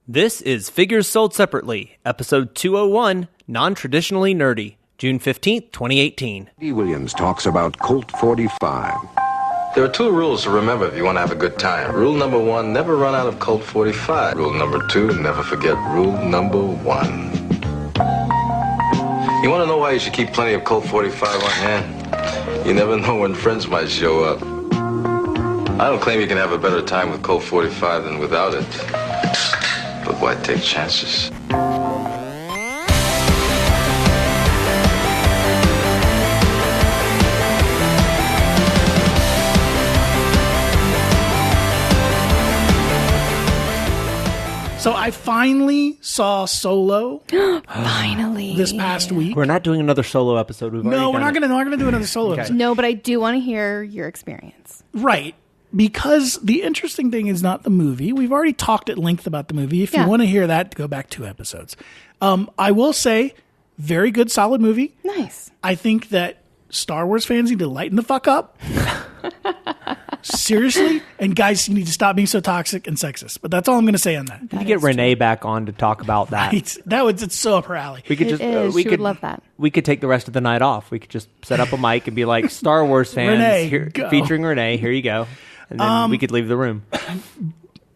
This is Figures Sold Separately, episode 201, Non-Traditionally Nerdy, June 15th, 2018. D. Williams talks about Colt 45. There are two rules to remember if you want to have a good time. Rule number one, never run out of Colt 45. Rule number two, never forget rule number one. You want to know why you should keep plenty of Colt 45 on hand? You never know when friends might show up. I don't claim you can have a better time with Colt 45 than without it. But why take chances? So I finally saw Solo. Finally. This past week. We're not doing another solo episode. We're not going to do another Solo episode. No, but I do want to hear your experience. Right. Because the interesting thing is not the movie. We've already talked at length about the movie. If you want to hear that, go back 2 episodes. I will say, very good, solid movie. Nice. I think that Star Wars fans need to lighten the fuck up. Seriously. And guys, you need to stop being so toxic and sexist. But that's all I'm going to say on that. We could get Renee back on to talk about that. Right. It's so up her alley. We could she would love that. We could take the rest of the night off. We could just set up a mic and be like, Star Wars fans, Renee, featuring Renee, here you go. And then we could leave the room.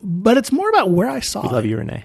But it's more about where I saw it. We love you, Renee.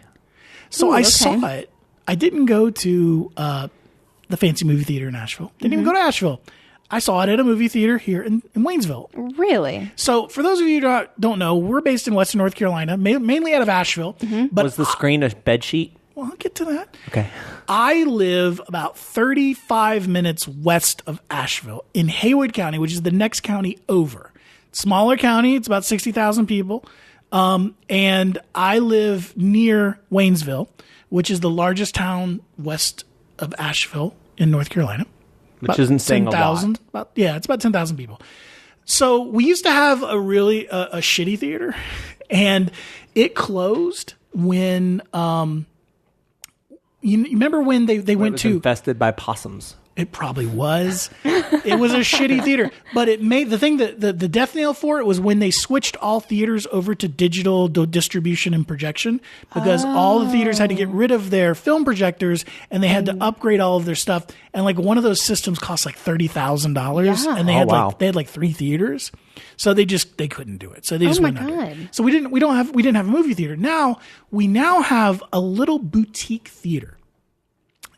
So I saw it. I didn't go to the fancy movie theater in Asheville. Didn't even go to Asheville. I saw it at a movie theater here in Waynesville. Really? So for those of you who don't know, we're based in Western North Carolina, mainly out of Asheville. But was the screen a bed sheet? Well, I'll get to that. Okay. I live about 35 minutes west of Asheville in Haywood County, which is the next county over. Smaller county. It's about 60,000 people. And I live near Waynesville, which is the largest town west of Asheville in North Carolina. Which isn't saying a lot. It's about 10,000 people. So we used to have a really a shitty theater, and it closed when you remember when they went to infested by possums. It probably was. It was a shitty theater, but it made the thing that the death nail for it was when they switched all theaters over to digital distribution and projection, because all the theaters had to get rid of their film projectors and they had to upgrade all of their stuff. And like one of those systems cost like $30,000, and they had like 3 theaters, so they couldn't do it. So they just went under. So we didn't have a movie theater. Now we have a little boutique theater.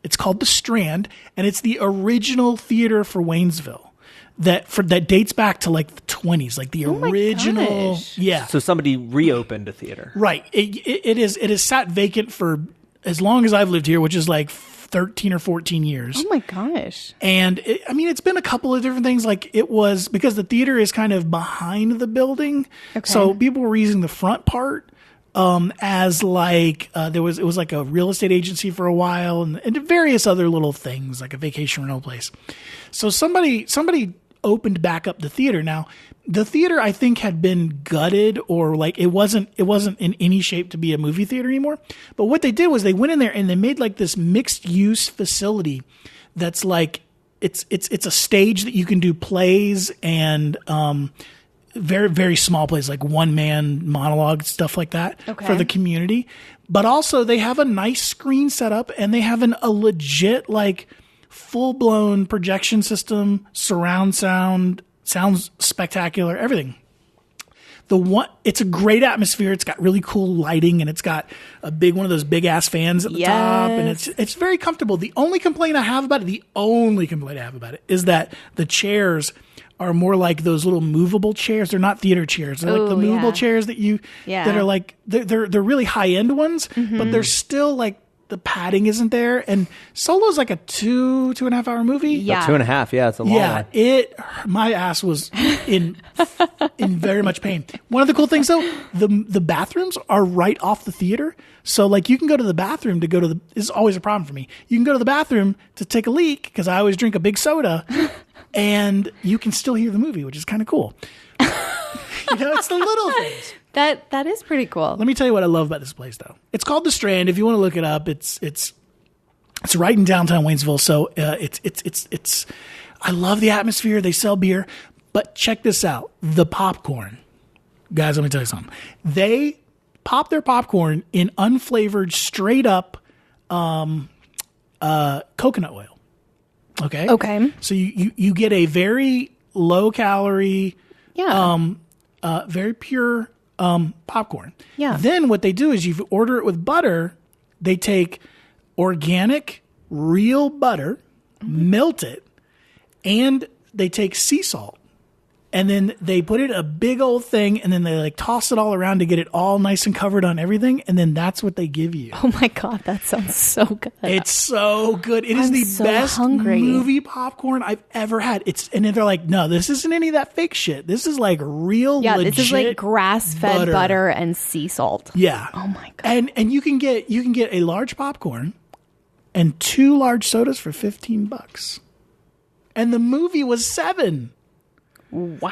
It's called The Strand, and it's the original theater for Waynesville that dates back to like the 20s, like the original. Gosh. Yeah. So somebody reopened a theater. Right. It is sat vacant for as long as I've lived here, which is like 13 or 14 years. Oh my gosh. And it's been a couple of different things. Like it was because the theater is kind of behind the building. Okay. So people were using the front part. As like, it was like a real estate agency for a while and various other little things like a vacation rental place. So somebody opened back up the theater. Now the theater I think had been gutted, or like it wasn't in any shape to be a movie theater anymore. But what they did was they went in there and they made like this mixed use facility that's like, it's a stage that you can do plays and, very, very small plays, like one-man monologue, stuff like that for the community. But also they have a nice screen set up, and they have a legit, like, full-blown projection system, surround sound, sounds spectacular, everything. It's a great atmosphere. It's got really cool lighting, and it's got one of those big-ass fans at the top, and it's very comfortable. The only complaint I have about it is that the chairs are more like those little movable chairs. They're not theater chairs. They're like the movable chairs that that are like, they're really high end ones, but they're still like, the padding isn't there. And Solo's like a 2.5 hour movie. Yeah. 2.5. Yeah. It's a long one. My ass was in very much pain. One of the cool things though, the bathrooms are right off the theater. So like you can go to the bathroom this is always a problem for me. You can go to the bathroom to take a leak, cause I always drink a big soda. And you can still hear the movie, which is kind of cool. It's the little things. That is pretty cool. Let me tell you what I love about this place, though. It's called The Strand. If you want to look it up, it's right in downtown Waynesville. So it's. I love the atmosphere. They sell beer, but check this out: the popcorn, guys. Let me tell you something. They pop their popcorn in unflavored, straight up coconut oil. Okay. Okay. So you get a very low calorie, very pure popcorn. Yeah. Then what they do is you order it with butter. They take organic, real butter, melt it, and they take sea salt. And then they put it in a big old thing, and then they like toss it all around to get it all nice and covered on everything. And then that's what they give you. Oh my God, that sounds so good. It's so good. It is I'm the so best hungry. movie popcorn I've ever had. And then they're like, no, this isn't any of that fake shit. This is like real, legit this is like grass-fed butter and sea salt. Yeah. Oh my God. And you can get a large popcorn and 2 large sodas for $15. And the movie was $7. Wow.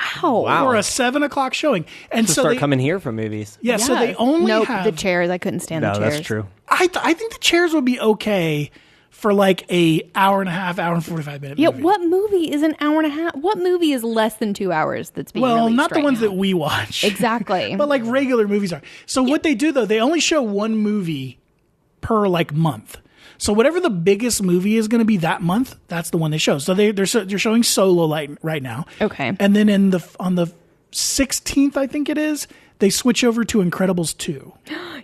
For a 7:00 showing. And so Start they coming here for movies. Yeah, so they only have the chairs. I couldn't stand the No, chairs. that's true. I think the chairs would be okay for like a hour and a half, hour and 45 minute Yeah, movie. what movie is an hour and a half? What movie is less than 2 hours that's being Well, released not the right ones now? that we watch. Exactly. But like regular movies are. So what they do though, they only show one movie per like month. So whatever the biggest movie is going to be that month, that's the one they show. So they're showing Solo right now. Okay. And then on the 16th, I think it is, they switch over to Incredibles 2.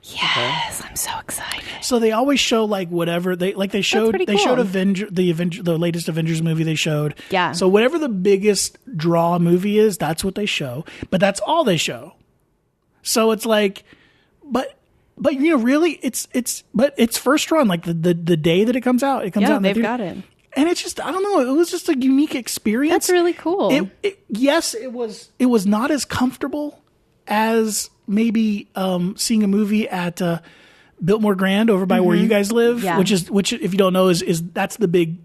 Yes, I'm so excited. So they always show like whatever they showed. pretty They showed cool. the latest Avengers movie they showed. Yeah. So whatever the biggest draw movie is, that's what they show. But that's all they show. So it's like, but you know, really, it's first run, like the day that it comes out. It comes out. Yeah, in the they've theater. got it. And it's just, I don't know. It was just a unique experience. That's really cool. Yes, it was not as comfortable as maybe seeing a movie at Biltmore Grand over by where you guys live, Yeah. which if you don't know is that's the big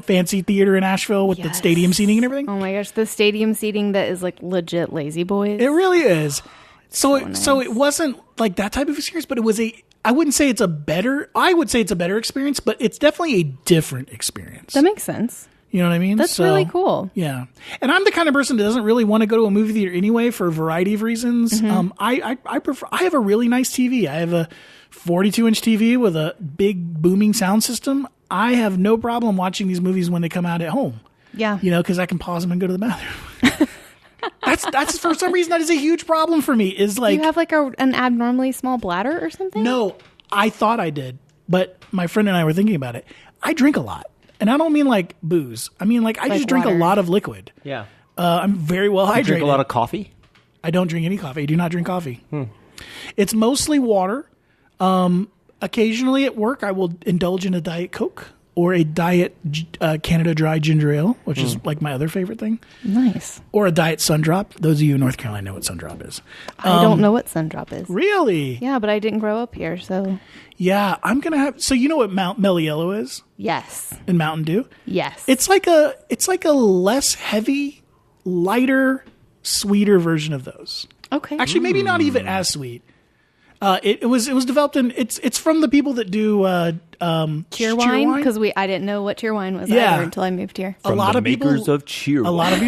fancy theater in Asheville with the Yes. stadium seating and everything. Oh my gosh, the stadium seating that is like legit Lazy Boys. It really is. So it wasn't like that type of experience, but it was I would say it's a better experience, but it's definitely a different experience. That makes sense. You know what I mean? That's really cool. Yeah. And I'm the kind of person that doesn't really want to go to a movie theater anyway for a variety of reasons. I have a really nice TV. I have a 42-inch TV with a big booming sound system. I have no problem watching these movies when they come out at home. Yeah. You know, because I can pause them and go to the bathroom. That's for some reason that is a huge problem for me. Is like You have like an abnormally small bladder or something? no, I thought I did, but my friend and I were thinking about it. I drink a lot, and I don't mean like booze. I mean like I just drink water. a lot of liquid. Yeah. I'm very well hydrated. Drink a lot of coffee? I don't drink any coffee. I do not drink coffee. It's mostly water. Occasionally at work, I will indulge in a Diet Coke or a Diet Canada Dry Ginger Ale, which is like my other favorite thing. Nice. Or a Diet Sundrop. Those of you in North Carolina know what Sundrop is. I don't know what Sundrop is. Really? Yeah, but I didn't grow up here, so Yeah, I'm going to have... So you know what Mount Melliello is yes. in Mountain Dew? Yes. It's like a less heavy, lighter, sweeter version of those. okay. Actually, maybe not even as sweet. It was developed in it's from the people that do Cheerwine, because I didn't know what Cheerwine was Yeah. either until I moved here. A lot of people, makers of Cheer. a lot of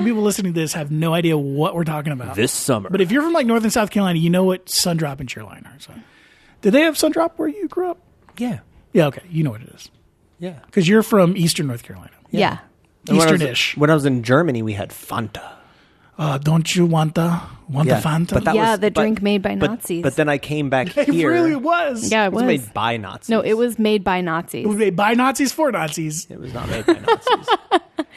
people listening to this have no idea what we're talking about This summer. But if you're from like North and South Carolina, you know what Sundrop and Cheerline are. So, did they have Sundrop where you grew up? Yeah. Yeah, okay, you know what it is Yeah. because you're from Eastern North Carolina, Yeah. Eastern-ish. When I was in Germany, we had Fanta. Don't you want the Fanta? But that Yeah, was, the drink made by Nazis. But then I came back It here. really was. Yeah, It was made by Nazis. No, it was made by Nazis. It was made by Nazis for Nazis. It was not made by Nazis.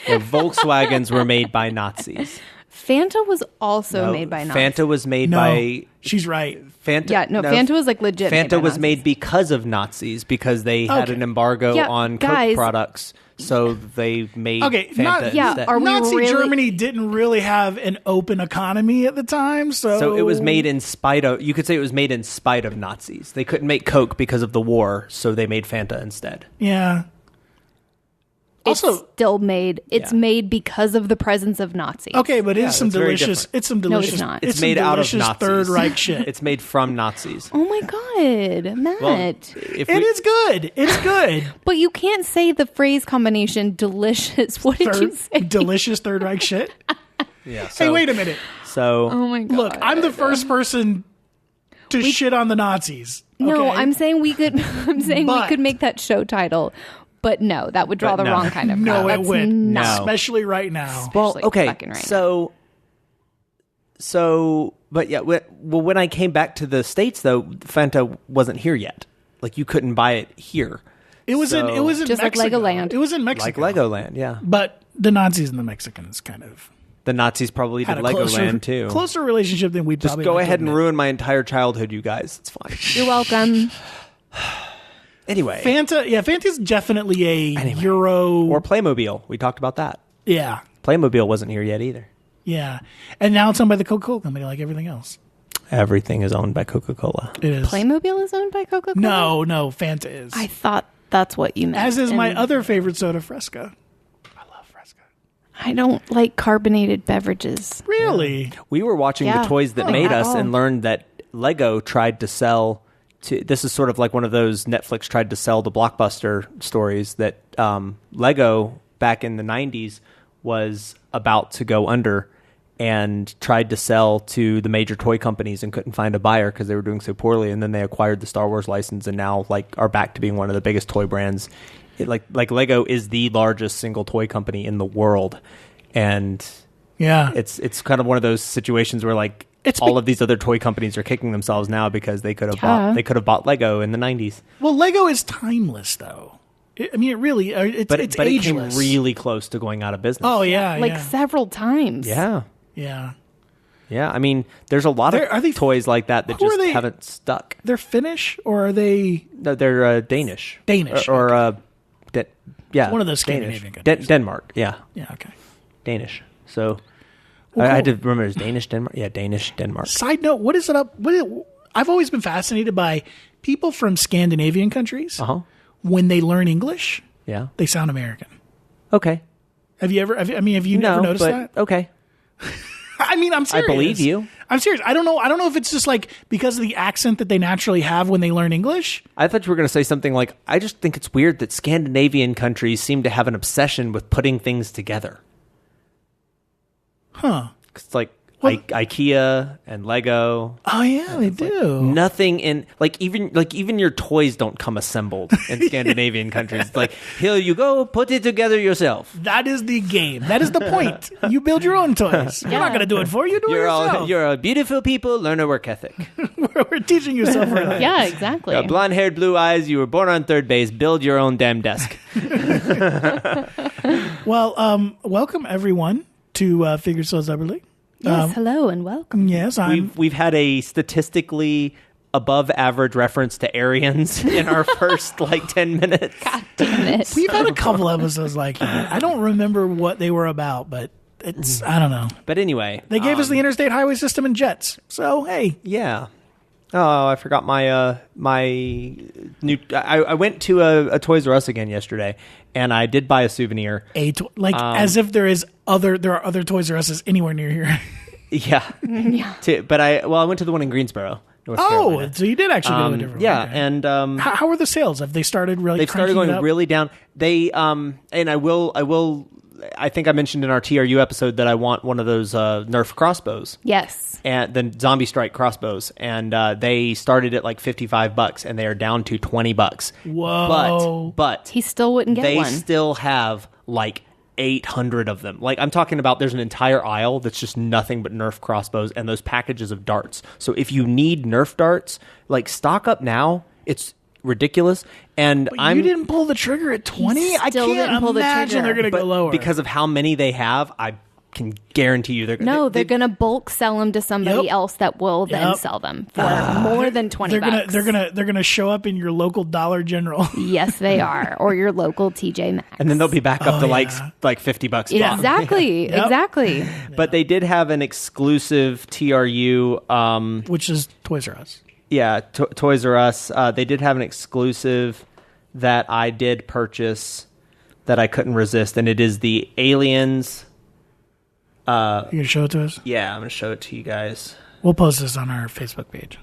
The Volkswagens were made by Nazis. Fanta was also No, made by Nazis. Fanta was made No, by she's right. Fanta. Yeah, no, Fanta was like legit. Fanta by was Nazis. made because of Nazis because they had Okay. an embargo Yeah, on guys. Coke products, so they made Okay, Fanta yeah, instead. are we Nazi really- Germany didn't really have an open economy at the time, So it was made in spite of. You could say it was made in spite of Nazis. They couldn't make Coke because of the war, so they made Fanta instead. Yeah. It's Also, still made. It's Yeah. made because of the presence of Nazis. okay, but it's some it's very delicious. different. It's some No, delicious. it's not. It's some made out of delicious Nazis. Third Reich shit. It's made from Nazis. Oh my god, Matt! Well, if It we- is good. It's good. But you can't say the phrase combination delicious. What did you say? Delicious Third Reich shit. Yeah. Hey, wait a minute. So Oh my god! Look, I'm the first person to shit on the Nazis. No, okay? I'm saying we could. We But- could make that show title, but no, that would draw the wrong kind of crowd. No, it That's would. not- Especially right now. Well, Especially okay, fucking right now. but yeah, when I came back to the States, though, Fanta wasn't here yet. Like, you couldn't buy it here. It was in Just like Mexico. Legoland. It was in Mexico. Like Legoland, yeah. But the Nazis and the Mexicans kind of The Nazis probably had did a Legoland, too. closer relationship than we Just probably go like to ahead and admit. ruin my entire childhood, you guys. It's fine. You're welcome. Anyway. Fanta's definitely a Euro. Or Playmobil. We talked about that. Yeah. Playmobil wasn't here yet either. Yeah. And now it's owned by the Coca-Cola company like everything else. Everything is owned by Coca-Cola. It is. Playmobil is owned by Coca-Cola? No, Fanta is. I thought that's what you meant. As is my And other favorite soda, Fresca. I love Fresca. I don't like carbonated beverages. Really? We were watching Yeah. the Toys That Oh, Made at Us all. and learned that Lego tried to sell to. This is sort of like one of those Netflix tried to sell the Blockbuster stories that Lego back in the 90s was about to go under and tried to sell to the major toy companies and couldn't find a buyer because they were doing so poorly. And then they acquired the Star Wars license and now are back to being one of the biggest toy brands. Like Lego is the largest single toy company in the world. And Yeah. it's kind of one of those situations where all of these other toy companies are kicking themselves now because they could have bought Lego in the 90s. Well, Lego is timeless, though. I mean, it really, it's But it's it came ageless. really close to going out of business. Oh, yeah. Like yeah. several times. Yeah. Yeah. Yeah. I mean, there's a lot Are they- of toys like that who just are they- haven't stuck. They're Finnish or are they No, they're Danish. Danish? Or yeah. One of those Danish. Scandinavian countries. Denmark. Yeah. Yeah, okay. Danish. So Well, I had to cool. remember it's Danish, Denmark. Yeah, Danish, Denmark. Side note, what is it up? I've always been fascinated by people from Scandinavian countries. Uh-huh. When they learn English, Yeah. they sound American. Okay. Have you never noticed that? Okay. I mean, I'm serious. believe you. I'm serious. I don't know if it's just like because of the accent that they naturally have when they learn English. I thought you were going to say something like, I just think it's weird that Scandinavian countries seem to have an obsession with putting things together. Huh. It's like IKEA and Lego. Oh yeah, they do. Nothing in even your toys don't come assembled in Scandinavian countries. It's like, here you go, put it together yourself. That is the game. That is the point. You build your own toys. We're not going to do it for you. Do it yourself. You're a beautiful people, learn a work ethic. We're teaching you stuff right now. Yeah, exactly. Blonde haired, blue eyes, you were born on third base, build your own damn desk. Well, welcome everyone to Figure So Separately. Yes, hello and welcome. Yes, We've had a statistically above average reference to Aryans in our first 10 minutes. God damn it. We've had a couple episodes like that. I don't remember what they were about, but I don't know. But anyway, They gave us the interstate highway system and jets. So, hey. yeah. Oh, I forgot my my new. I went to a Toys R Us again yesterday, and I did buy a souvenir. As if there are other Toys R Us's anywhere near here. Yeah, Yeah. But I went to the one in Greensboro, North Carolina. So you did actually go to a different Yeah, one. Okay. and How are the sales? Have they started really? they've started cranking it going up? really down. They and I will. I think I mentioned in our TRU episode that I want one of those Nerf crossbows. Yes. And the Zombie Strike crossbows, and they started at $55, and they are down to $20. Whoa! But He still wouldn't get they one. still have 800 of them. I'm talking about there's an entire aisle that's just nothing but Nerf crossbows and those packages of darts. So if you need Nerf darts, stock up now. It's ridiculous. And But you didn't pull the trigger at 20. I still can't didn't pull the imagine trigger. they're going to go lower because of how many they have, I can guarantee you they're They're going to bulk sell them to somebody Yep. else that will then Yep. sell them for more than $20. They're gonna show up in your local Dollar General. Yes, they are, or your local TJ Maxx. and then they'll be back up to yeah. $50 a pop. Exactly, Yep. exactly. But they did have an exclusive TRU. Which is Toys R Us. Yeah, Toys R Us. They did have an exclusive that I did purchase that I couldn't resist, and it is the Aliens. You gonna show it to us? Yeah, I'm going to show it to you guys. We'll post this on our Facebook page.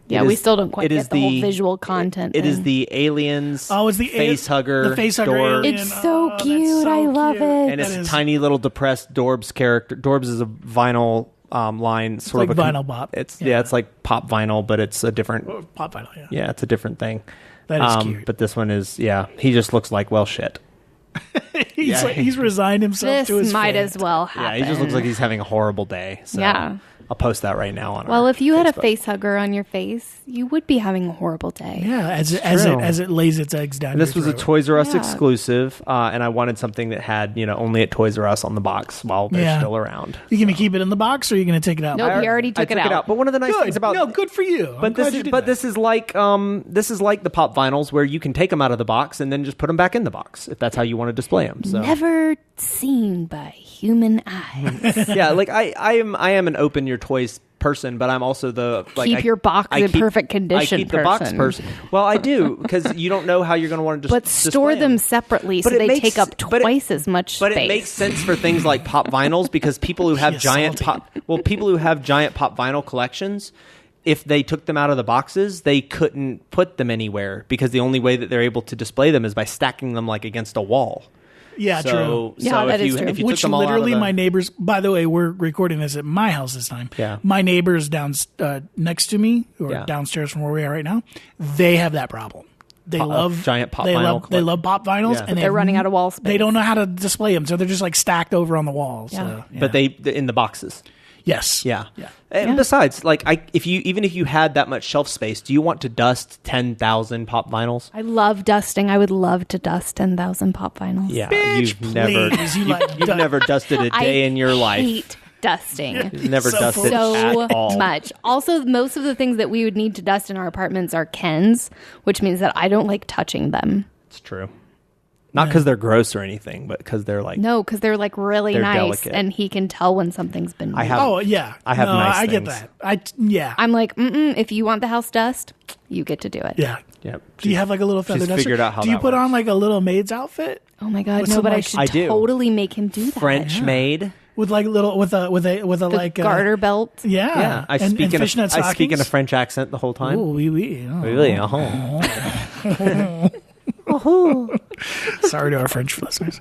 Yeah, It we is- still don't quite it is get the whole visual content. It is thing. the Aliens. Oh, it's the face hugger. The face hugger. Dorb. alien. It's so that's cute. I love it. And it's That a is- tiny little depressed Dorbs character. Dorbs is a vinyl line, sort like of a vinyl pop. It's it's like pop vinyl, but it's a different Pop vinyl. Yeah, yeah, it's a different thing. that is cute. But this one is he just looks like shit. He's resigned himself to This his might fate. as well Yeah, happen. he just looks like he's having a horrible day. So Yeah. I'll post that right now on. Well, our if you had a Facebook. face hugger on your face, you would be having a horrible day. Yeah, as true. it lays its eggs down. And this your was a throat. Toys R Us Yeah. exclusive, and I wanted something that had only at Toys R Us on the box while they're still around. You gonna keep it in the box, or are you gonna take it out? Nope, he already took it out. But one of the nice Good. things about no, good for you. I'm But glad this you is did but that. this is like the pop vinyls where you can take them out of the box and then just put them back in the box if that's how you want to display them. So Never seen by human eyes. yeah, like I am an open your toys person, but I'm also the Keep your box in perfect condition I keep the box person. person. Well, I do because you don't know how you're going to want to But store display them separately so But it they makes- take up but it- twice as much But space. it makes sense for things like pop vinyls because people who have Yes, giant salty. people who have giant pop vinyl collections, if they took them out of the boxes, they couldn't put them anywhere because the only way that they're able to display them is by stacking them like against a wall. Yeah, So, true. Yeah, so that if is you true. if you Which took them all out of literally the- my neighbors. By the way, we're recording this at my house this time. Yeah. My neighbors down next to me, or Yeah. downstairs from where we are right now, they have that problem. They love giant pop they vinyl They love pop vinyls, Yeah. and But they're running out of wall They space. don't know how to display them, so they're just like stacked over on the walls. Yeah. So, but they're in the boxes. yes, Yeah. yeah. And besides, like if you had that much shelf space, do you want to dust 10,000 pop vinyls? I love dusting. I would love to dust 10,000 pop vinyls. Yeah, Bitch, you've never please, you like you've never dusted a day in your I life. hate dusting. You've never So dusted So at all. much. Also, most of the things that we would need to dust in our apartments are Ken's, which means that I don't like touching them. It's true. Not because they're gross or anything, but because they're like No, because they're like really They're nice, delicate. and he can tell when something's been moved. I have. Oh yeah, I have no, nice I get things. that. Yeah, I'm like, if you want the house dust, you get to do it. yeah. Yep. Do you have like a little feather she's duster? figured out how Do you that put on works. like a little maid's outfit Oh my god, With no! some, But I like- should I do. totally make him do that. French made? with like little with a the like garter belt. Yeah, Yeah, I and speak in fishnet I speak in a stockings? French accent the whole time. Oh, oui. Oh. Really? Uh-huh. Sorry to our French listeners.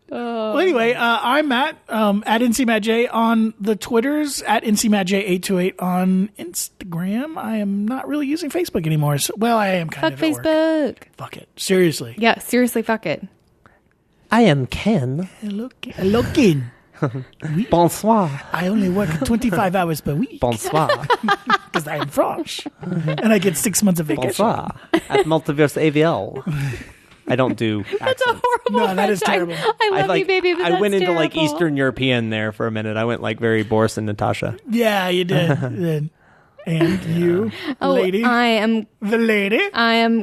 Well, anyway, I'm Matt at NCMattJ on the Twitters, at NCMattJ828 on Instagram. I am not really using Facebook anymore. So, well, I am kind Fuck of at work. Facebook. Fuck it. Seriously. Yeah, seriously, fuck it. I am Ken. Hello, Ken. Bonsoir. I only work 25 hours per week Bonsoir. because I am French. And I get 6 months of vacation. Bonsoir. At Multiverse AVL. I don't do accents. Horrible. No, that is French. terrible. I love you, baby. But I went that's into like terrible. Eastern European there for a minute. I went like very Boris and Natasha. Yeah, you did. You did. And you, Oh, lady, I am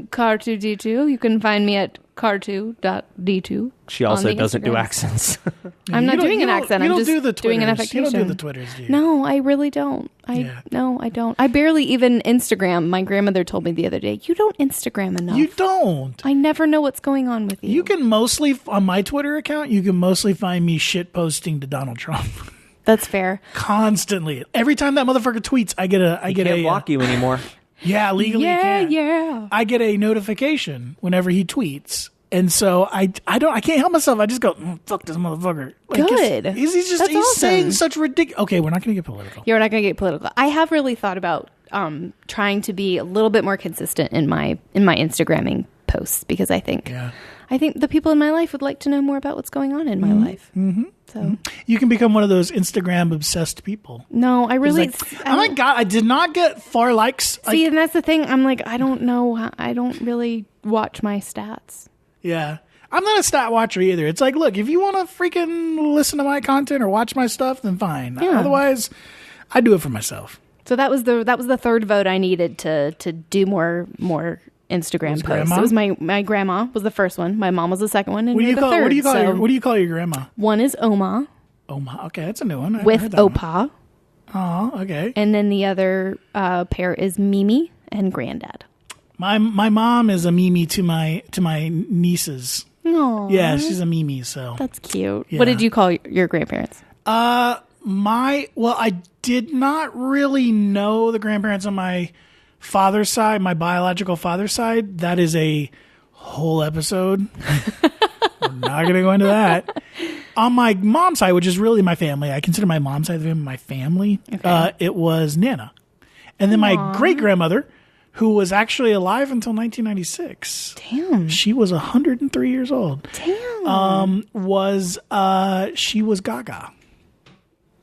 Car2D2. You can find me at car2.d2. She also on the doesn't do Instagrams. accents. I'm not doing an accent. You I'm don't just do the doing an Twitters. You affectation. don't do the Twitters, do you? No, I really don't. No, I don't. I barely even Instagram. My grandmother told me the other day, you don't Instagram enough. You don't. I never know what's going on with you. You can mostly, on my Twitter account, you can mostly find me shit posting to Donald Trump. That's fair. Constantly. Every time that motherfucker tweets, I get a Can't block you anymore. Yeah, legally you Yeah, can. yeah. I get a notification whenever he tweets. And so I can't help myself. I just go, fuck this motherfucker. Like, Good. He's just That's he's awesome. saying such ridiculous. Okay, we're not going to get political. You're not going to get political. I have really thought about trying to be a little bit more consistent in my Instagramming posts because I think the people in my life would like to know more about what's going on in my life. Mm-hmm. So You can become one of those Instagram obsessed people. no, I really. Oh my God, I did not get far likes. See, and that's the thing. I'm like, I don't know. I don't really watch my stats. Yeah. I'm not a stat watcher either. It's like, look, if you want to freaking listen to my content or watch my stuff, then fine. Yeah. Otherwise, I do it for myself. So that was the third vote I needed to do more Instagram posts. grandma? It was my grandma was the first one. My mom was the second one, and What do you're you the call third. what do you call your grandma? One is Oma Oh my, okay, that's a new one. I heard with that one. Opa, Oh, okay. and then the other pair is Mimi and Granddad. My mom is a Mimi to my nieces. Oh, Yeah, she's a Mimi. So that's cute. Yeah. What did you call your grandparents? I did not really know the grandparents on my father's side, my biological father's side. That is a whole episode. We're not going to go into that. On my mom's side, which is really my family, I consider my mom's side of the family my family. Okay. It was Nana. And then my great-grandmother, who was actually alive until 1996. Damn. She was 103 years old. Damn. She was Gaga.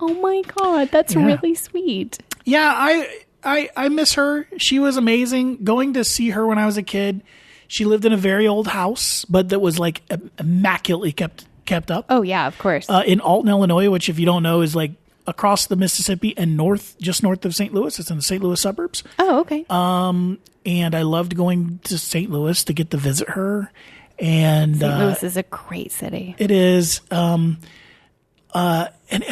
Oh my God, that's really sweet. Yeah, I miss her. She was amazing. Going to see her when I was a kid. She lived in a very old house, but that was like immaculately kept up. Oh yeah, of course. In Alton, Illinois, which if you don't know is like across the Mississippi and just north of St. Louis. It's in the St. Louis suburbs. Oh, okay. And I loved going to St. Louis to get to visit her. And St. Louis is a great city. It is. And I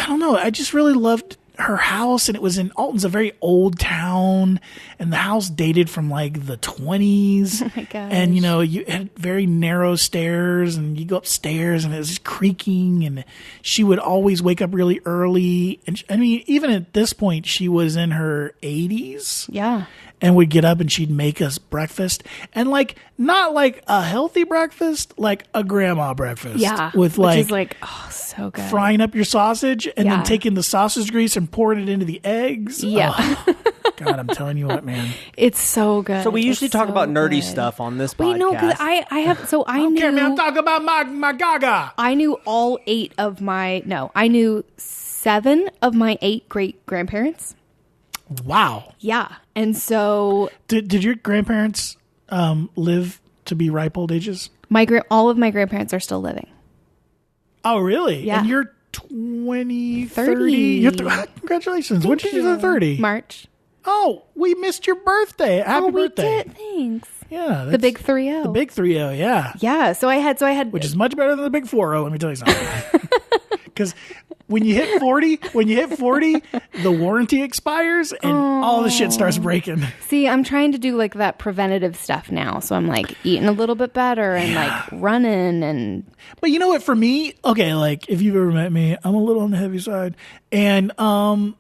don't know. I just really loved her house, and it was in Alton's a very old town, and the house dated from like the 20s. Oh my gosh. And you had very narrow stairs, and you go upstairs and it was just creaking, and she would always wake up really early. And even at this point, she was in her 80s. Yeah. And would get up and she'd make us breakfast, and like not like a healthy breakfast, like a grandma breakfast. Yeah. With which like is like, oh, so good. frying up your sausage and Yeah. then taking the sausage grease and pouring it into the eggs. Yeah. Oh, God, I'm telling you what, man. It's so good. So we usually It's talk so about nerdy good. stuff on this podcast. Wait, no, because I have, so I knew. Okay, man, I'm talking about my Gaga. I knew all 8 of my, no, I knew 7 of my 8 great grandparents. Wow. Yeah. And so Did your grandparents live to be ripe old ages? all of my grandparents are still living. Oh, really? Yeah. And you're 20, 30. 30. Congratulations. When did you turn 30? March. Oh, we missed your birthday. Happy birthday. We did. Thanks. Yeah. The big 3-0. The big 3-0, yeah. Yeah. So I had, Which is much better than the big 4-0, let me tell you something. Because when you hit 40, the warranty expires and all the shit starts breaking. see, I'm trying to do like that preventative stuff now. So I'm like eating a little bit better and like running and. But you know what, for me, okay, like if you've ever met me, I'm a little on the heavy side. And I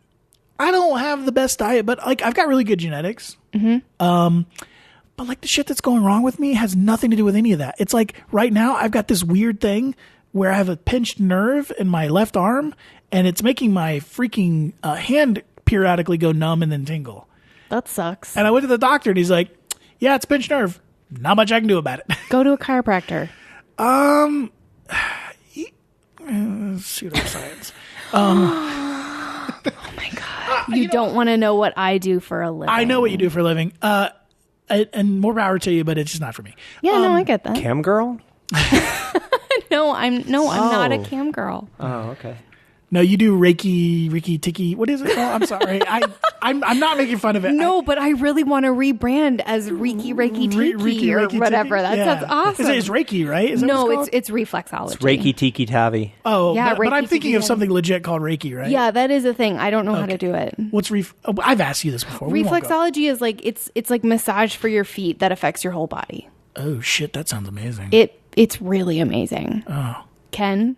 don't have the best diet, but like I've got really good genetics. Mm-hmm. But like the shit that's going wrong with me has nothing to do with any of that. It's like right now I've got this weird thing where I have a pinched nerve in my left arm, and it's making my freaking hand periodically go numb and then tingle. That sucks. And I went to the doctor, and he's like, "Yeah, it's a pinched nerve. Not much I can do about it." Go to a chiropractor. Pseudoscience. Oh my God. You don't want to know what I do for a living. I know what you do for a living. And more power to you, but it's just not for me. Yeah, no, I get that. Cam girl? No, I'm not a Oh. cam girl. Oh, okay. No, you do Reiki Tiki. What is it called? I'm sorry. I'm not making fun of it. No, but I really want to rebrand as Reiki Tiki or Reiki whatever. Tiki? That Yeah. sounds awesome. It's Reiki, right? Is that No, what it's reflexology. It's Reiki Tiki Tavi. Oh, Yeah, but I'm Reiki thinking Tiki of Tavi. something legit called Reiki, right? Yeah, that is a thing. I don't know how to do it. What's I've asked you this before. We won't go. Reflexology is like it's like massage for your feet that affects your whole body. Oh shit, that sounds amazing. It's really amazing. Oh. Ken?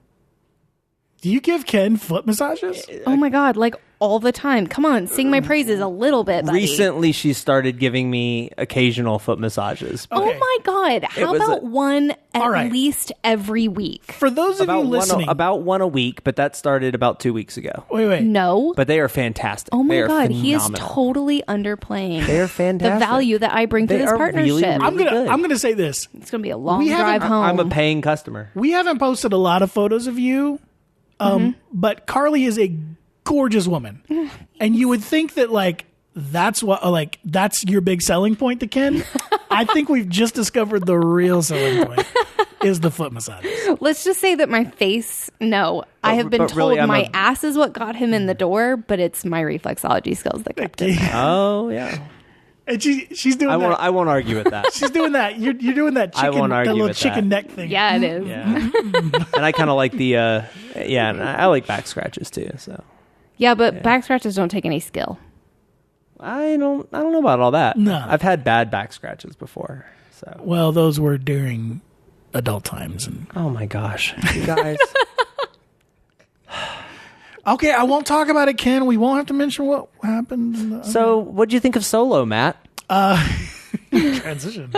Do you give Ken foot massages? Oh my God, like all the time. Come on, sing my praises a little bit, buddy. Recently, she started giving me occasional foot massages. Oh Okay. my God. How was about one All at right. least every week? For those of you listening, About one a week, but that started about 2 weeks ago. wait. No. But they are fantastic. Oh They my are God, he is phenomenal. totally underplaying They are fantastic. the value that I bring to They this are partnership. really, really I'm good. gonna say this. It's going to be a long We haven't- drive home. I'm a paying customer. We haven't posted a lot of photos of you, but Carly is a gorgeous woman, and you would think that like that's your big selling point to Ken. I think we've just discovered the real selling point is the foot massages. Let's just say that my face, no. I have been but told really, I'm my a- ass is what got him in the door, but it's my reflexology skills that kept him. Oh, yeah. And she's doing that. I won't argue with that. She's doing that. You're doing that I chicken, won't that argue little with chicken that. neck thing. Yeah, it is. Yeah. And I kind of like the, and I like back scratches too. So Yeah, but back scratches don't take any skill. I don't know about all that. No. I've had bad back scratches before. So, Well, those were during adult times. And oh my gosh, you guys. okay, I won't talk about it, Ken. We won't have to mention what happened. So, what do you think of Solo, Matt? Transition.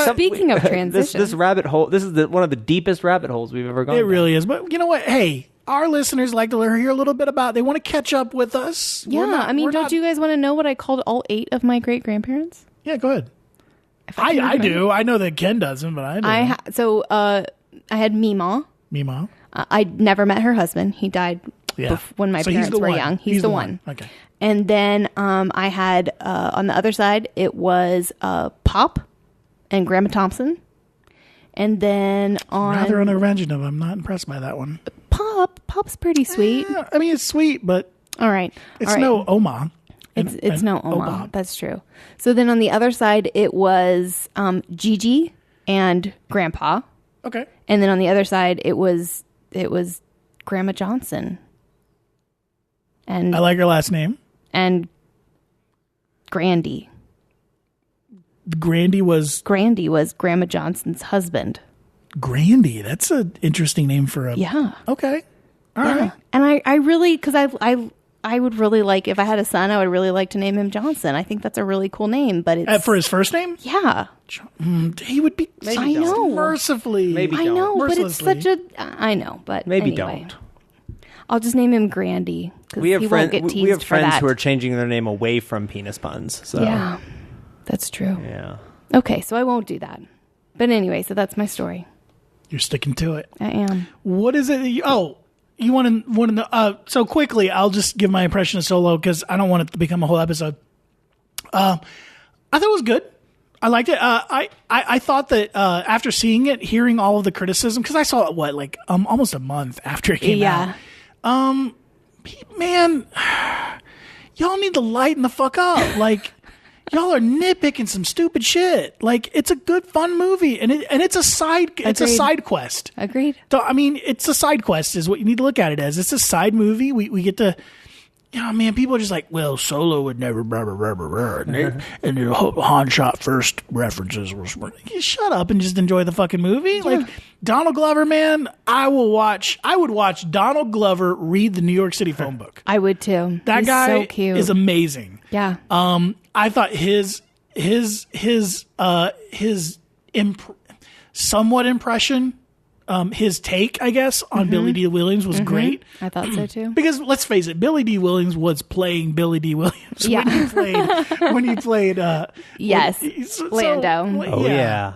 Speaking of transition, this rabbit hole. This is one of the deepest rabbit holes we've ever gone. It down. really is. But you know what? Hey, our listeners like to hear a little bit about. They want to catch up with us. yeah. Don't you guys want to know what I called all 8 of my great grandparents? Yeah, go ahead. I do. I know that Ken doesn't, but I do. I had Meemaw. Meemaw. I never met her husband. He died when my parents were young. He's the one. Okay. And then I had on the other side, it was Pop and Grandma Thompson. And then rather unoriginal. I'm not impressed by that one. Pop's pretty sweet. I mean, it's sweet, but all right, it's no Oma. It's no Oma. That's true. So then on the other side, it was Gigi and Grandpa. Okay. And then on the other side, it was Grandma Johnson. And I like her last name. And Grandy. Grandy was Grandma Johnson's husband. Grandy. That's an interesting name for a. Yeah. Okay. All right. And I really, because I would really like, if I had a son, I would really like to name him Johnson. I think that's a really cool name, but it's for his first name. Yeah. He would be. I know. Mercifully. Maybe I know, don't. but it's such a. I know, but Maybe anyway. don't. I'll just name him Grandy. We have friends. We have friends that. who are changing their name away from penis puns. So Yeah, that's true. yeah. Okay, so I won't do that. But anyway, so that's my story. You're sticking to it. I am. What is it? You want to know? So quickly, I'll just give my impression of Solo because I don't want it to become a whole episode. I thought it was good. I liked it. I thought that after seeing it, hearing all of the criticism, because I saw it almost a month after it came out. Man, y'all need to lighten the fuck up. Like, y'all are nitpicking some stupid shit. Like, it's a good, fun movie, and it's a side quest. Agreed. So, I mean, it's a side quest is what you need to look at it as. It's a side movie. We get to, man, people are just like, well, Solo would never, blah, blah, blah, blah, blah. And the Han shot first references were smart. You shut up and just enjoy the fucking movie. Yeah. Like, Donald Glover, man, I would watch Donald Glover read the New York City phone book. I would too. That He's guy so cute. is amazing. Yeah. I thought his somewhat impression, his take, I guess, on Billy D. Williams was great. I thought so too. Because let's face it, Billy D. Williams was playing Billy D. Williams when he played yes, Lando. Oh yeah.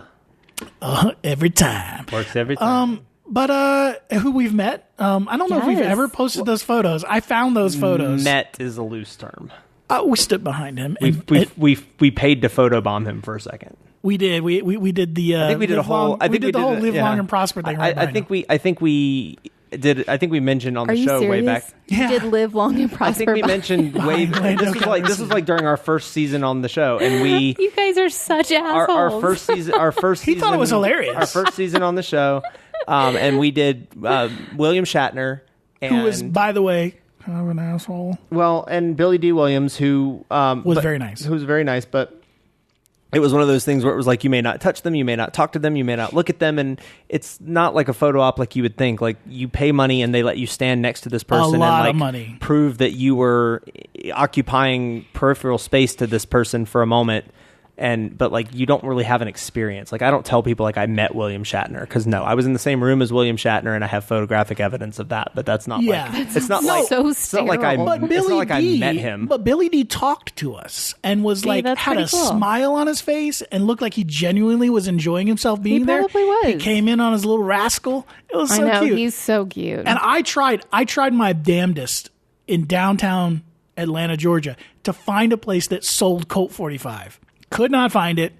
Every time. Works every time. But who we've met, I don't know if we've ever posted those photos. I found those photos. Met is a loose term. We stood behind him. We paid to photobomb him for a second. We did. We did the. I think we did a whole. I think we did the whole live long and prosper thing. I think we did. I think we mentioned on the show way back. You did live long and prosper. I think we mentioned way. This was like during our first season on the show, and we. You guys are such assholes. Our first season. He thought it was hilarious. Our first season on the show, and we did William Shatner, who was, by the way, kind of an asshole. Well, and Billy D. Williams, who was very nice. Who was very nice, but. It was one of those things where it was like, you may not touch them, you may not talk to them, you may not look at them, and it's not like a photo op like you would think. Like, you pay money and they let you stand next to this person of money. Prove that you were occupying peripheral space to this person for a moment. But like, you don't really have an experience. Like, I don't tell people like I met William Shatner, because no, I was in the same room as William Shatner and I have photographic evidence of that. But that's not it's not like I met him. But Billy D talked to us and was had a smile on his face and looked like he genuinely was enjoying himself being there. He probably was. He came in on his little rascal. It was so cute. He's so cute. And I tried my damnedest in downtown Atlanta, Georgia, to find a place that sold Colt 45. Could not find it.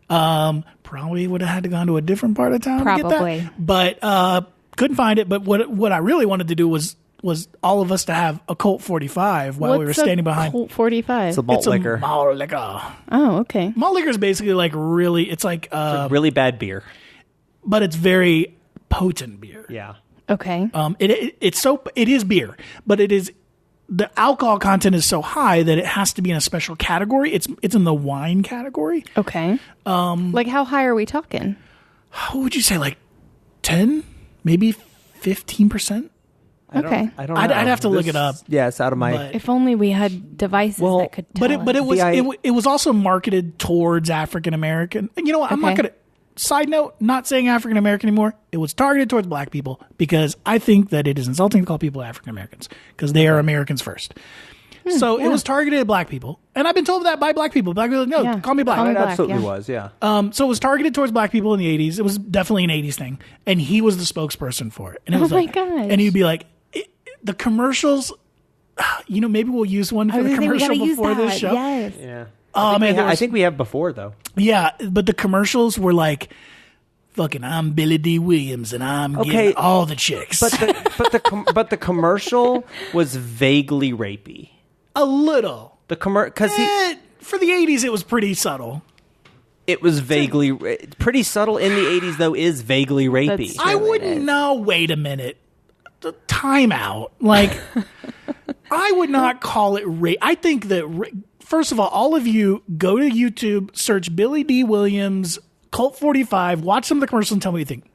Probably would have had to gone to a different part of town to get that. But couldn't find it. But what I really wanted to do was all of us to have a Colt 45 while we were standing behind. Colt 45. It's a malt liquor. Malt liquor. Oh, okay. Malt liquor is basically like really. It's like really bad beer, but it's very potent beer. Yeah. Okay. It is beer, but it is. The alcohol content is so high that it has to be in a special category. It's in the wine category. Okay. Like, how high are we talking? What would you say, like 10, maybe 15%? Okay. I don't know. I'd have to look it up. Yeah, it's out of my. But- If only we had devices that could tell But it was The it was also marketed towards African American. And you know what? I'm not Okay. gonna. Side note, not saying African American anymore. It was targeted towards black people because I think that it is insulting to call people African Americans because they are Americans first. So it was targeted at black people, and I've been told that by black people. Black people, no, Yeah. call me black. Call me It black, absolutely yeah. was, yeah. So it was targeted towards black people in the 80s. It was definitely an 80s thing, and he was the spokesperson for it. And it Oh was my like, gosh. and he'd be like, the commercials. Maybe we'll use one for the commercial before this show. Yes. Yeah. Oh man, I think we have before though. yeah, but the commercials were like, "Fucking, I'm Billy D. Williams, and I'm getting all the chicks." But the commercial was vaguely rapey. a little, Because for the 80s, it was pretty subtle. it was vaguely pretty subtle in the 80s though is vaguely rapey. That's I true, it wouldn't is. know. Wait a minute, the timeout. Like, I would not call it rape. I think that first of all of you go to YouTube, search Billy D. Williams, Colt 45, watch some of the commercials, and tell me what you think.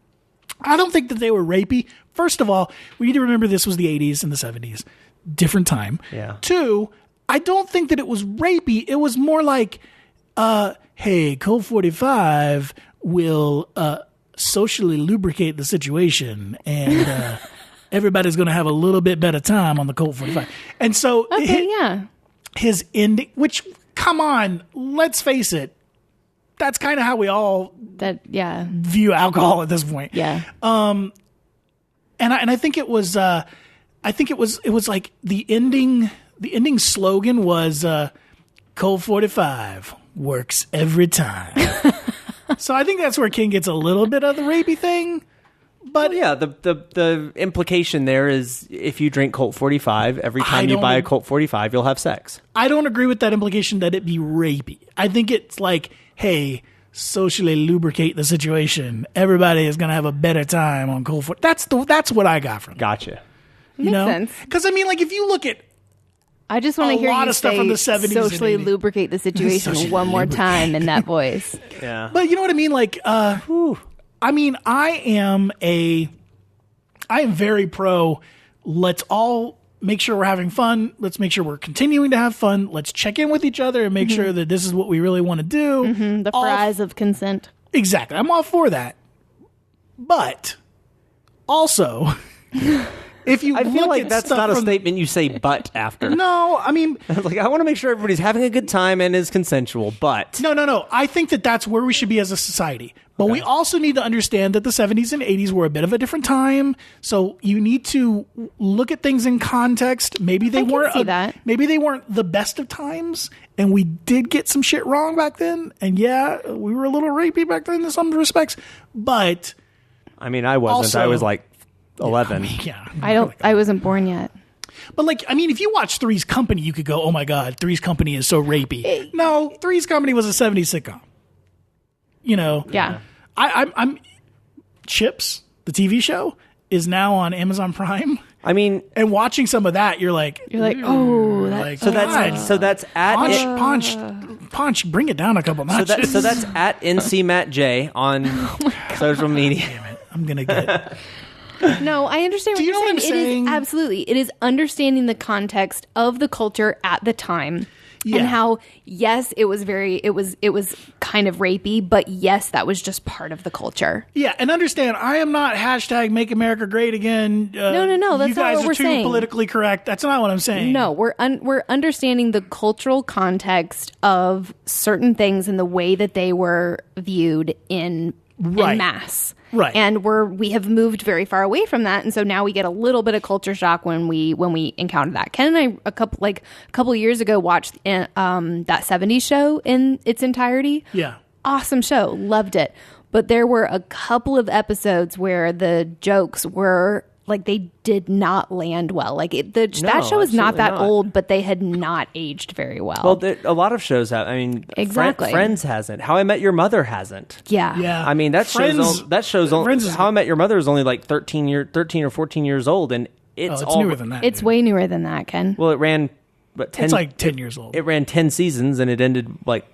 I don't think that they were rapey. First of all, we need to remember this was the 80s and the 70s. Different time. Yeah. Two, I don't think that it was rapey. It was more like, hey, Colt 45 will socially lubricate the situation, and everybody's going to have a little bit better time on the Colt 45. And so Okay, yeah. his ending, which, come on, let's face it, that's kind of how we all Yeah. view alcohol at this point. Yeah. And I think it was it was like the ending slogan was Colt 45 works every time. So I think that's where King gets a little bit of the rapey thing. But yeah, the implication there is if you drink Colt 45, every time you buy a Colt 45, you'll have sex. I don't agree with that implication that it be rapey. I think it's like, hey, socially lubricate the situation. Everybody is going to have a better time on Colt 45. That's what I got from it. Gotcha. You Makes know? sense. Because, I mean, like, if you look at I just want A to hear lot you of stuff say from the 70s and socially 80s. lubricate the situation Socially one more lubricate. time in that voice. Yeah. But you know what I mean? Like, I mean, I am very pro. Let's all make sure we're having fun. Let's make sure we're continuing to have fun. Let's check in with each other and make sure that this is what we really want to do. The All- fries of consent. Exactly. I'm all for that. But also, if you I feel look like at that's stuff not a from- statement you say but after. No, I mean, Like, I want to make sure everybody's having a good time and is consensual, but no. I think that that's where we should be as a society. But we also need to understand that the 70s and 80s were a bit of a different time. So you need to look at things in context. Maybe they I can weren't see that. maybe they weren't the best of times, and we did get some shit wrong back then. And yeah, we were a little rapey back then in some respects. But I mean, I wasn't. Also- I was like 11. yeah, I wasn't born yet. But like, I mean, if you watch Three's Company, you could go, "Oh my God, Three's Company is so rapey." No, Three's Company was a 70s sitcom. You know, Yeah. I'm Chips, the TV show, is now on Amazon Prime, I mean, and watching some of that, you're like, oh, that's like, so God, that's at punch, bring it down a couple notches. so that's at NC Matt J on social media. Damn it, I'm gonna get. No, I understand what Do you you're know what I'm saying. It saying? is absolutely. It is understanding the context of the culture at the time. Yeah. And how, yes, it was kind of rapey, but yes, that was just part of the culture. Yeah, and understand, I am not hashtag Make America Great Again. No, that's you not guys what are we're too saying. politically correct. That's not what I'm saying. No, we're understanding the cultural context of certain things and the way that they were viewed in Right. mass. Right. And we have moved very far away from that, and so now we get a little bit of culture shock when we encounter that. Ken and I a couple years ago watched that 70s show in its entirety. Yeah. Awesome show, loved it. But there were a couple of episodes where the jokes were like they did not land well. Like that show is not absolutely that not. old, but they had not aged very well. Well, a lot of shows have. I mean, Exactly. Friends hasn't. How I Met Your Mother hasn't. yeah. Yeah. I mean, that Friends- show's only. Friends is- How I Met Your Mother is only like 13 or 14 years old, and It's all newer than that. It's dude. way newer than that, Ken. Well, it ran, but 10. It's like 10 years old. It ran 10 seasons, and it ended like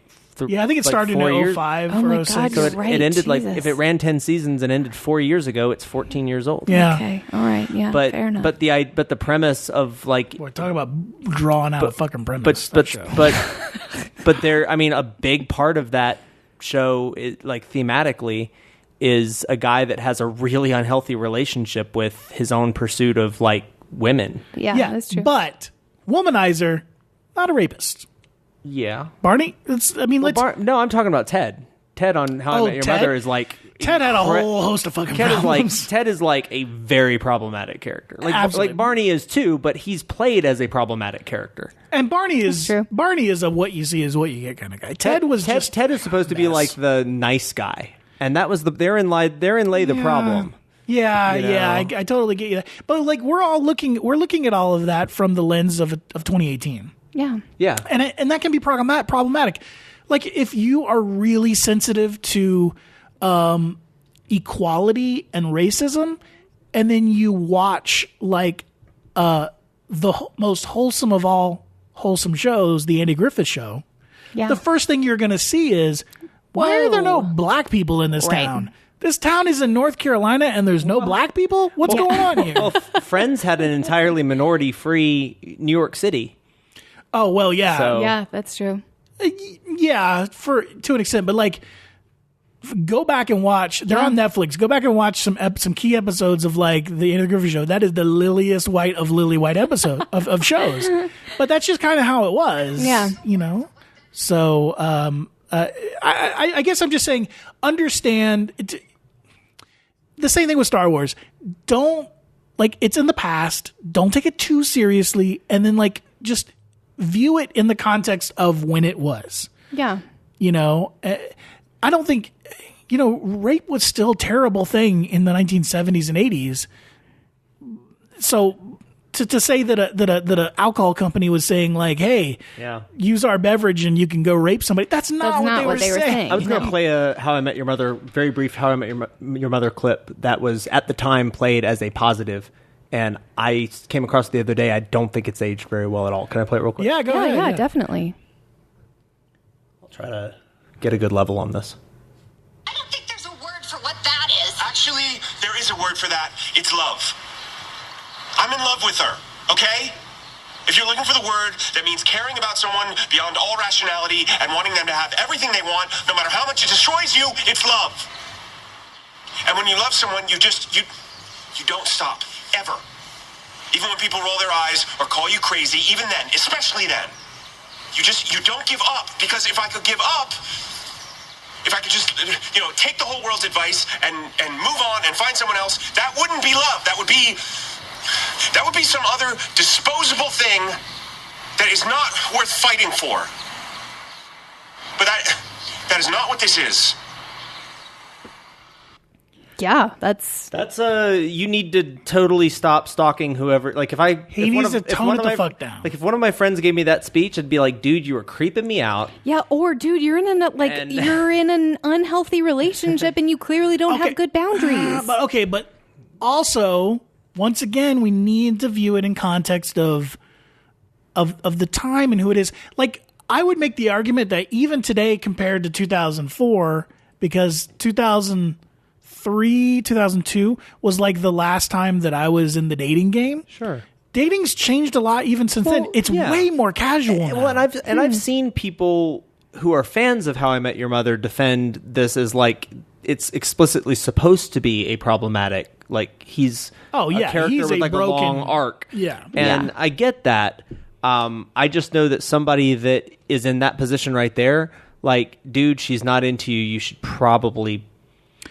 I think it started in 2005 Oh or my 06. God, So you're it, right. it ended Jesus. if it ran 10 seasons and ended 4 years ago, it's 14 years old. Yeah. Okay. All right. Yeah. But fair enough. but the premise of like We're talking about drawing out a fucking premise. but that but show. but there, I mean, a big part of that show, like thematically, is a guy that has a really unhealthy relationship with his own pursuit of like women. yeah, that's true. But womanizer, not a rapist. Yeah. Barney, let's. No, I'm talking about Ted. Ted on How I Met Your Ted? Mother is like Ted had a whole host of fucking problems. Ted is like a very problematic character. Absolutely. Like Barney is too, but he's played as a problematic character. And Barney is true. a what you see is what you get kind of guy. Ted is supposed to be like the nice guy, and that was therein lay the problem. Yeah, You know? yeah, I totally get you that. But like we're looking at all of that from the lens of 2018. yeah. Yeah, And that can be problematic. Like if you are really sensitive to equality and racism, and then you watch like most wholesome of all wholesome shows, the Andy Griffith Show, Yeah. the first thing you're going to see is, why are there no black people in this Right. town? This town is in North Carolina and there's no black people? What's going on here? well, Friends had an entirely minority-free New York City. Oh, well, yeah. So- Yeah, that's true. Yeah, to an extent, but like go back and watch. They're on Netflix. Go back and watch some key episodes of like the Andy Griffith Show. That is the liliest white of lily white episode of shows. But that's just kind of how it was. Yeah. You know? So I guess I'm just saying, understand the same thing with Star Wars. Don't, like, it's in the past. Don't take it too seriously. And then, like, just view it in the context of when it was. Yeah. You know, I don't think, rape was still a terrible thing in the 1970s and 80s. So to say that a alcohol company was saying like, hey, use our beverage and you can go rape somebody, that's not what they were saying. I was going to play a How I Met Your Mother, very brief How I Met Your Mother clip that was at the time played as a positive, and I came across it the other day. I don't think it's aged very well at all. Can I play it real quick? Yeah, go ahead. Yeah, definitely. I'll try to get a good level on this. I don't think there's a word for what that is. Actually, there is a word for that. It's love. I'm in love with her, okay? If you're looking for the word that means caring about someone beyond all rationality and wanting them to have everything they want, no matter how much it destroys you, it's love. And when you love someone, you don't stop, ever. Even when people roll their eyes or call you crazy, even then, especially then, you don't give up. Because if I could give up, if I could just, take the whole world's advice and move on and find someone else, that wouldn't be love. That would be some other disposable thing that is not worth fighting for. But that is not what this is. Yeah, that's you need to totally stop stalking whoever. Like He needs to tone it the fuck down. Like if one of my friends gave me that speech, I'd be like, dude, you were creeping me out. yeah. Or dude, you're in an unhealthy relationship and you clearly don't have good boundaries. But also, once again, we need to view it in context of the time and who it is. Like, I would make the argument that even today compared to 2004, because 2003, 2002 was like the last time that I was in the dating game. Sure. Dating's changed a lot even since then. It's way more casual now. Well, and I've seen people who are fans of How I Met Your Mother defend this as like it's explicitly supposed to be a problematic. Like he's a character he's with like a long arc. Yeah. And I get that. I just know that somebody that is in that position right there, like, dude, she's not into you. You should probably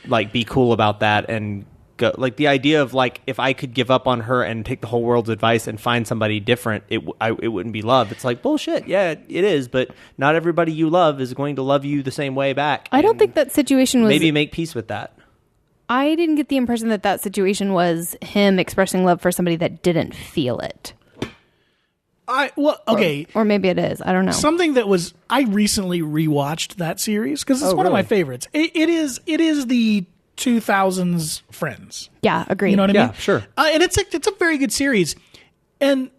like be cool about that and go. Like the idea of like if I could give up on her and take the whole world's advice and find somebody different, it wouldn't be love. It's like bullshit. Yeah, it is, but not everybody you love is going to love you the same way back. I don't think that situation was. Maybe make peace with that. I didn't get the impression that situation was him expressing love for somebody that didn't feel it. Or maybe it is. I don't know. Something that was, I recently rewatched that series because it's one of my favorites. It is the 2000s Friends. Yeah, agreed. You know what I mean? Yeah, sure. And it's a very good series. And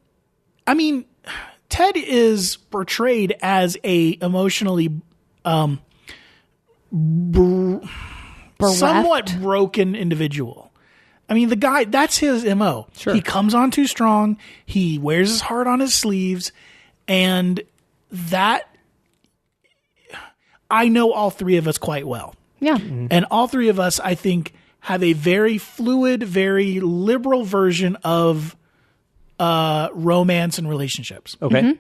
I mean, Ted is portrayed as a emotionally somewhat broken individual. I mean, the guy, that's his MO. Sure. He comes on too strong. He wears his heart on his sleeves. And that, I know all three of us quite well. Yeah. And all three of us, I think, have a very fluid, very liberal version of romance and relationships. Okay.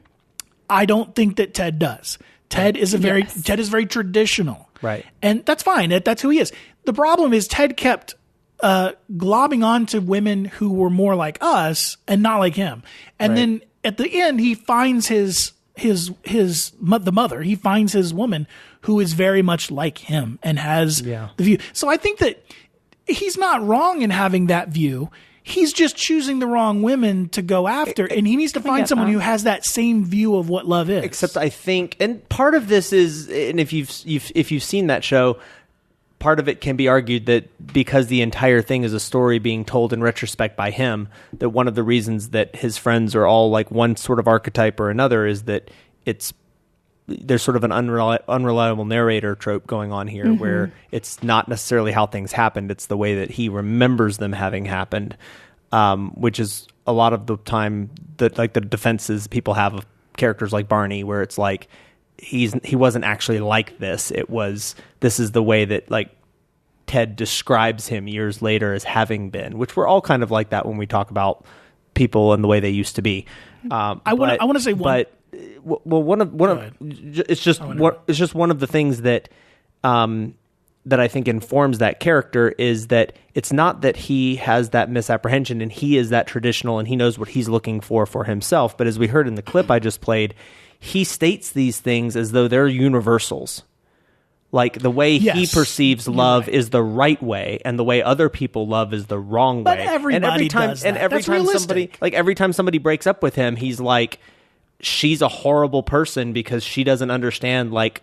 I don't think that Ted does. Ted is Ted is very traditional. Right. And that's fine. That's who he is. The problem is Ted kept globbing onto women who were more like us and not like him. And then at the end, he finds the mother. He finds his woman who is very much like him and has the view. So I think that he's not wrong in having that view. He's just choosing the wrong women to go after, and he needs to find someone who has that same view of what love is. Except I think, and part of this is, and if you've seen that show, part of it can be argued that because the entire thing is a story being told in retrospect by him, that one of the reasons that his friends are all like one sort of archetype or another is that there's sort of an unreliable narrator trope going on here, where it's not necessarily how things happened, it's the way that he remembers them having happened, which is a lot of the time that like the defenses people have of characters like Barney, where it's like he wasn't actually like this. This is the way that like Ted describes him years later as having been, which we're all kind of like that when we talk about people and the way they used to be. I want to say one. But it's just one of the things that that I think informs that character is that it's not that he has that misapprehension and he is that traditional and he knows what he's looking for himself. But as we heard in the clip I just played, he states these things as though they're universals. Like the way he perceives love is the right way, and the way other people love is the wrong way. But everybody does that. Every time somebody breaks up with him, he's like, she's a horrible person because she doesn't understand like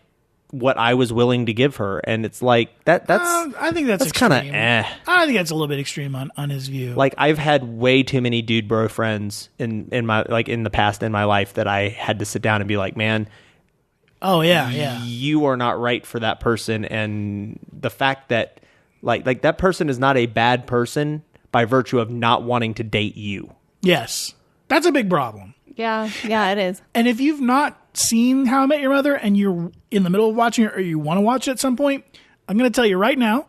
what I was willing to give her, and it's like that's. I think that's kind of I think that's a little bit extreme on his view. Like I've had way too many dude bro friends in the past in my life that I had to sit down and be like, man. Oh yeah. You are not right for that person, and the fact that like that person is not a bad person by virtue of not wanting to date you. Yes, that's a big problem. Yeah, it is. And if you've not seen How I Met Your Mother and you're in the middle of watching it or you want to watch it at some point, I'm going to tell you right now,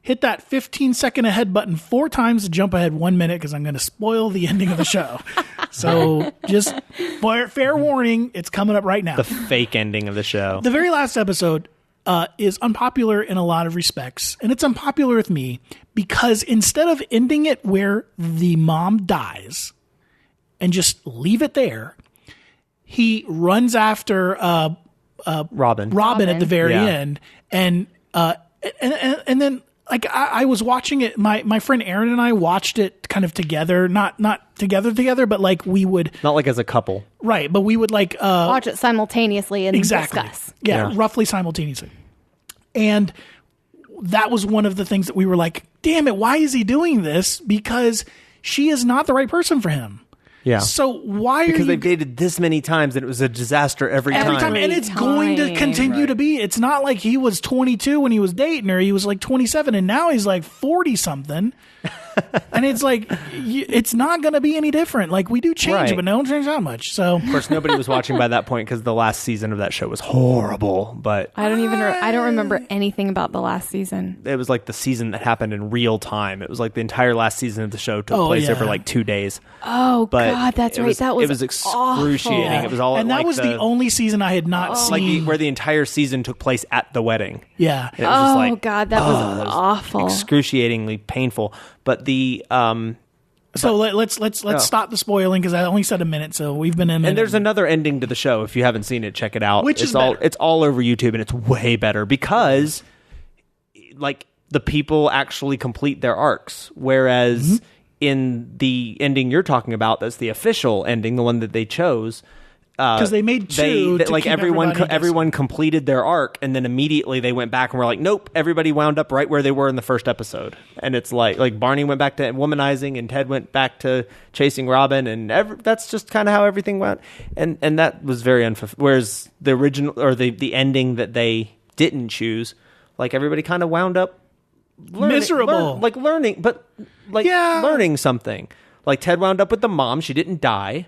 hit that 15-second ahead button 4 times to jump ahead 1 minute because I'm going to spoil the ending of the show. So just fair warning, it's coming up right now. The fake ending of the show. The very last episode is unpopular in a lot of respects, and it's unpopular with me because instead of ending it where the mom dies and just leave it there, he runs after Robin at the very end, and then like I was watching it. My friend Aaron and I watched it kind of together, not together, but like we would not like as a couple, right? But we would like watch it simultaneously and discuss. Yeah, roughly simultaneously, and that was one of the things that we were like, "Damn it, why is he doing this?" Because she is not the right person for him. Yeah. So why because they've dated this many times and it was a disaster every time. And it's going to continue to be. It's not like he was 22 when he was dating her. He was like 27 and now he's like 40 something. And it's like, it's not going to be any different. Like we do change, but don't change that much. So of course nobody was watching by that point because the last season of that show was horrible. But I don't remember anything about the last season. It was like the season that happened in real time. It was like the entire last season of the show took place over like 2 days. Oh God, that's right. That was it was excruciating. Awful. It was all and that was the only season I had not seen where the entire season took place at the wedding. Yeah. And it was just like, God, that was awful, excruciatingly painful. But the so let's stop the spoiling because I only said a minute, so we've been in. And there's another ending to the show. If you haven't seen it, check it out. It's all over YouTube, and it's way better because like the people actually complete their arcs, whereas in the ending you're talking about, that's the official ending, the one that they chose. because they made two. To like keep everyone completed their arc, and then immediately they went back and were like, nope, everybody wound up right where they were in the first episode. And it's like Barney went back to womanizing, and Ted went back to chasing Robin, and that's just kind of how everything went. And that was very unfulfilling. Whereas the original or the ending that they didn't choose, like everybody kind of wound up miserable, learning something. Like Ted wound up with the mom; she didn't die.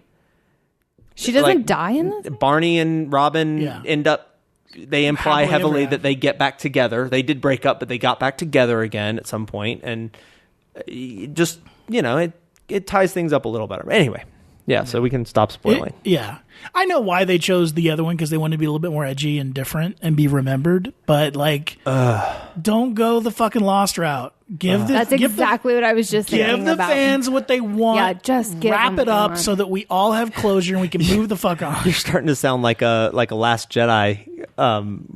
She doesn't die in this? Barney and Robin end up, they imply heavily that they get back together. They did break up, but they got back together again at some point. And just, it ties things up a little better. Anyway, so we can stop spoiling. I know why they chose the other one, because they wanted to be a little bit more edgy and different and be remembered. But, don't go the fucking Lost route. That's exactly what I was just thinking about. Give the fans what they want. Yeah, just wrap it up so that we all have closure and we can move the fuck on. You're starting to sound like a Last Jedi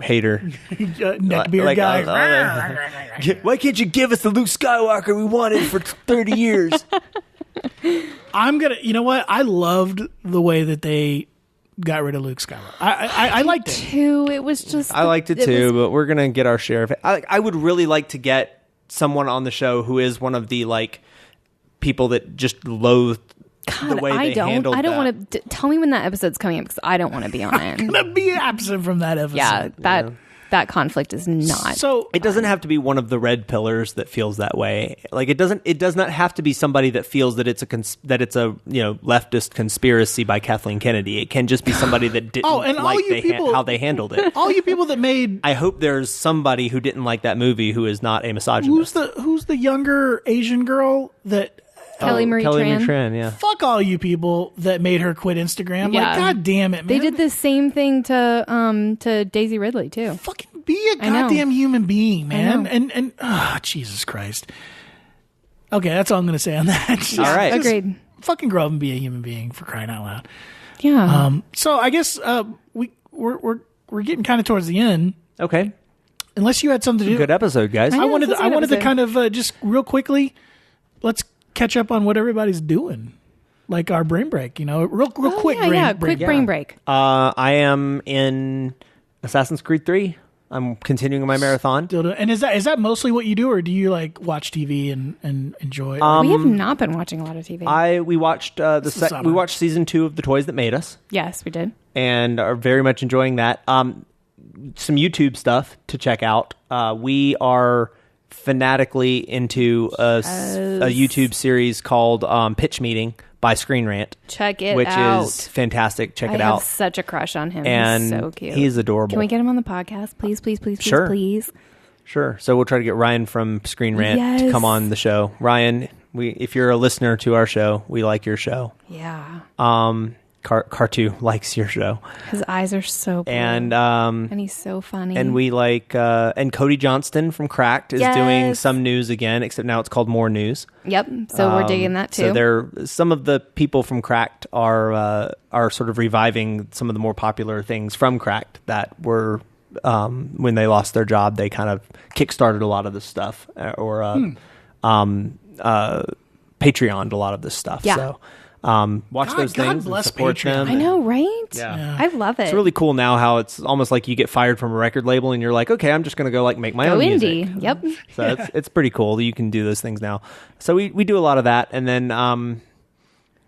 hater. Neckbeard guy. Why can't you give us the Luke Skywalker we wanted for 30 years? You know what? I loved the way that they got rid of Luke Skywalker. I liked it. Too. It was just... I liked it too, but we're going to get our share of it. I would really like to get someone on the show who is one of the people that just loathe the way they handled that. I don't want to... Tell me when that episode's coming up, because I don't want to be on it. I'm going to be absent from that episode. Yeah, that conflict is not... So it doesn't have to be one of the red pillars that feels that way. Like it does not have to be somebody that feels that it's a leftist conspiracy by Kathleen Kennedy. It can just be somebody that didn't how they handled it. All you people that made... I hope there's somebody who didn't like that movie who is not a misogynist. Who's the younger Asian girl that... Kelly Marie Tran, yeah. Fuck all you people that made her quit Instagram. Yeah. God damn it, man. They did the same thing to Daisy Ridley too. Fucking be a goddamn human being, man. And Jesus Christ. Okay, that's all I'm going to say on that. All right. Agreed. Fucking grow up and be a human being, for crying out loud. Yeah. So I guess we're getting kind of towards the end. Okay. Unless you had something to do. Good episode, guys. I wanted to kind of just real quickly, let's catch up on what everybody's doing, like our brain break. Real quick brain break. Brain break. I am in Assassin's Creed 3. I'm continuing my marathon. And is that mostly what you do, or do you watch TV and enjoy? We have not been watching a lot of TV. We watched we watched season 2 of The Toys That Made Us. Yes, we did, and are very much enjoying that. Some YouTube stuff to check out. We are fanatically into a YouTube series called Pitch Meeting by Screen Rant. Check it which out. Which is fantastic. Check it I out. have such a crush on him. And he's so cute. He's adorable. Can we get him on the podcast? Please, please, please, Sure. please. Sure. So we'll try to get Ryan from Screen Rant to come on the show. Ryan, if you're a listener to our show, we like your show. Yeah. Cartu likes your show. His eyes are so blue. And he's so funny. And we like and Cody Johnston from Cracked is doing some news again, except now it's called More News. Yep. So we're digging that too. So some of the people from Cracked are sort of reviving some of the more popular things from Cracked that were when they lost their job, they kind of kickstarted a lot of this stuff Patreoned a lot of this stuff. Yeah. So watch those things and support them. I know, right? Yeah. I love it. It's really cool now how it's almost like you get fired from a record label and you're like, okay, I'm just going to go make my own indie. music. Yep. So it's pretty cool. You can do those things now. So we do a lot of that. And then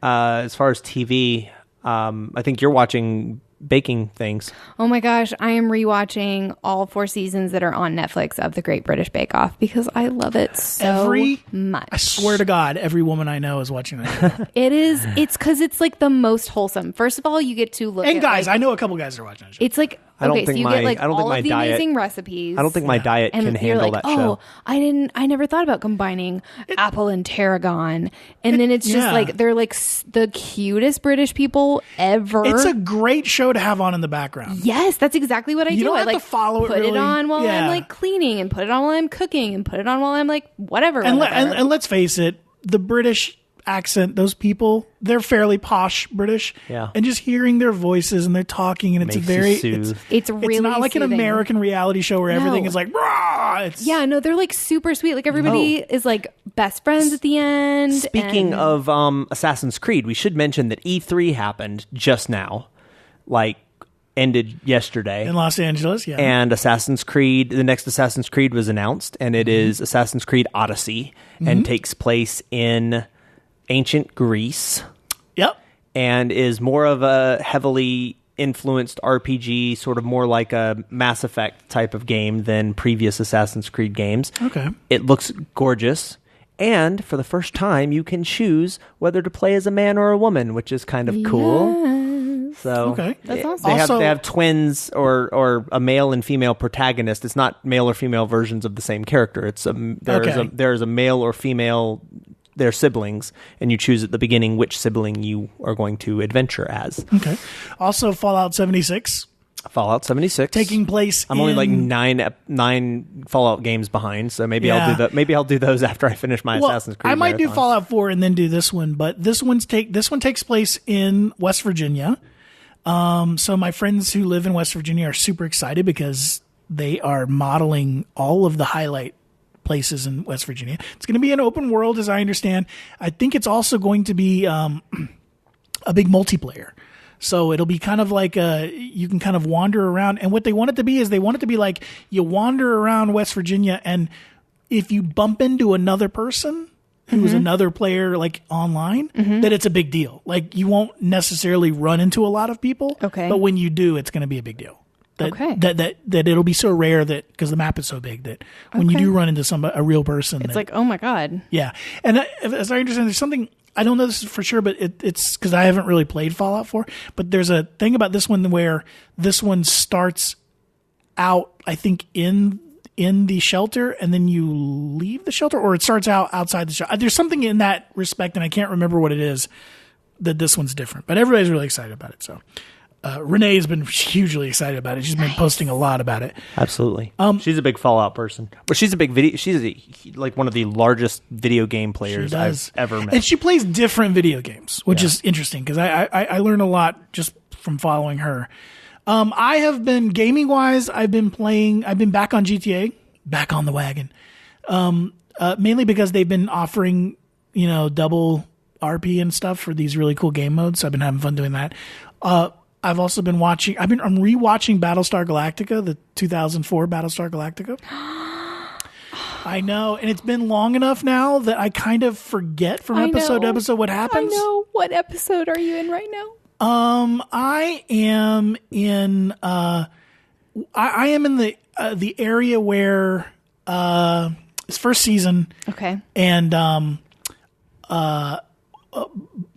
as far as TV, I think you're watching baking things. Oh my gosh, I am rewatching all 4 seasons that are on Netflix of The Great British Bake Off because I love it so much. I swear to God, every woman I know is watching that. It's because it's the most wholesome. First of all, you get to look and at guys, I know a couple guys that are watching that show. It's get all of the amazing recipes. I don't think my diet can handle that show. I never thought about combining apple and tarragon. And then it's just they're the cutest British people ever. It's a great show to have on in the background. Yes, that's exactly what I do. You don't have to follow it. Put it on while I'm cleaning, and put it on while I'm cooking, and put it on while I'm whatever. And let's face it, the British accent, those people, they're fairly posh British. Yeah. And just hearing their voices and they're talking, and it's it's really it's not like soothing. an American reality show where everything is rah! No, they're super sweet. Everybody is best friends at the end. Speaking of Assassin's Creed, we should mention that E3 happened just now. like ended yesterday in Los Angeles. Yeah, and the next Assassin's Creed was announced, and it is Assassin's Creed Odyssey, and takes place in ancient Greece. Yep, and is more of a heavily influenced RPG, sort of more like a Mass Effect type of game than previous Assassin's Creed games. Okay, it looks gorgeous. And for the first time, you can choose whether to play as a man or a woman, which is kind of cool. So that's awesome. They have twins or a male and female protagonist. It's not male or female versions of the same character. It's there's a male or female. They're siblings, and you choose at the beginning which sibling you are going to adventure as. Okay. Also, Fallout 76. Taking place. I'm only like nine Fallout games behind, so maybe I'll do that. Maybe I'll do those after I finish my Assassin's Creed. I might marathon. do Fallout 4 and then do this one, but this one takes place in West Virginia. So my friends who live in West Virginia are super excited because they are modeling all of the highlight places in West Virginia. It's going to be an open world, as I understand. I think it's also going to be a big multiplayer. So it'll be kind of like you can kind of wander around. And what they want it to be is they want it to be like you wander around West Virginia, and if you bump into another person who's another player like online, that it's a big deal. Like you won't necessarily run into a lot of people, but when you do, it's going to be a big deal. That it'll be so rare that because the map is so big that when you do run into a real person, it's like, oh my God. Yeah. And as I understand, there's something, I don't know this for sure, but it's because I haven't really played Fallout 4, but there's a thing about this one where this one starts out, I think, in the shelter, and then you leave the shelter, or it starts out outside the shelter. There's something in that respect, and I can't remember what it is, that this one's different. But everybody's really excited about it, so... Renee has been hugely excited about it. She's been posting a lot about it. Absolutely. She's a big Fallout person. But she's a big like one of the largest video game players I've ever met. And she plays different video games, which is interesting because I learn a lot just from following her. I have been gaming wise. I've been back on GTA, back on the wagon. Mainly because they've been offering, double RP and stuff for these really cool game modes. So I've been having fun doing that. I've also been I'm rewatching Battlestar Galactica, the 2004 Battlestar Galactica. I know, and it's been long enough now that I kind of forget from episode to episode what happens. I know. What episode are you in right now? I am in I am in the area where it's first season. Okay. And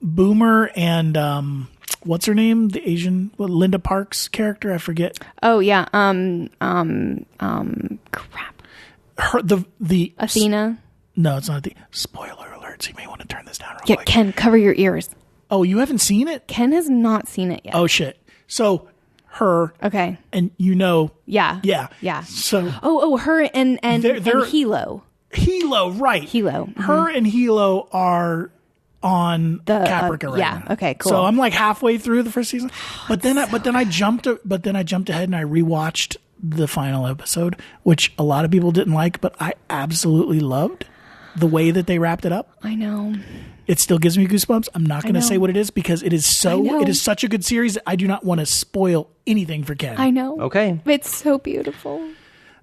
Boomer and what's her name? The Asian Linda Park's character, I forget. Oh yeah. Crap. The Athena. No, it's not the spoiler alert. So you may want to turn this down real quick. Ken, cover your ears. Oh, you haven't seen it? Ken has not seen it yet. Oh shit. So her. Okay. And Yeah. Yeah. Yeah. So. Her and Hilo. Hilo, right. Hilo. Mm-hmm. Her and Hilo are on Caprica right now. Okay, cool. So I'm like halfway through the first season. But then I jumped ahead and I rewatched the final episode, which a lot of people didn't like, but I absolutely loved the way that they wrapped it up. I know. It still gives me goosebumps. I'm not going to say what it is because it is such a good series. I do not want to spoil anything for Ken. I know. Okay. It's so beautiful.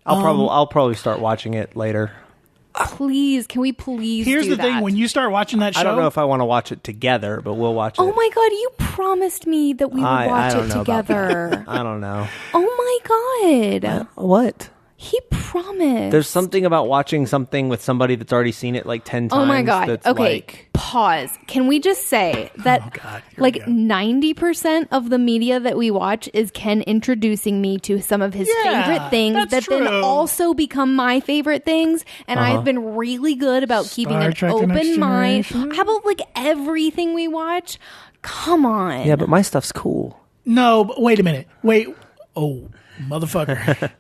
I'll probably start watching it later. Please, can we please Here's do the that? thing, when you start watching that show... I don't know if I want to watch it together, but we'll watch it. Oh my God, you promised me that we would watch it together. I don't know. Oh my God. What? He promised. There's something about watching something with somebody that's already seen it like 10 times. Oh my God. That's Okay, pause. Can we just say that 90% of the media that we watch is Ken introducing me to some of his favorite things that then also become my favorite things. And I've been really good about keeping an open mind. How about like everything we watch? Come on. Yeah, but my stuff's cool. No, but wait a minute. Oh, motherfucker.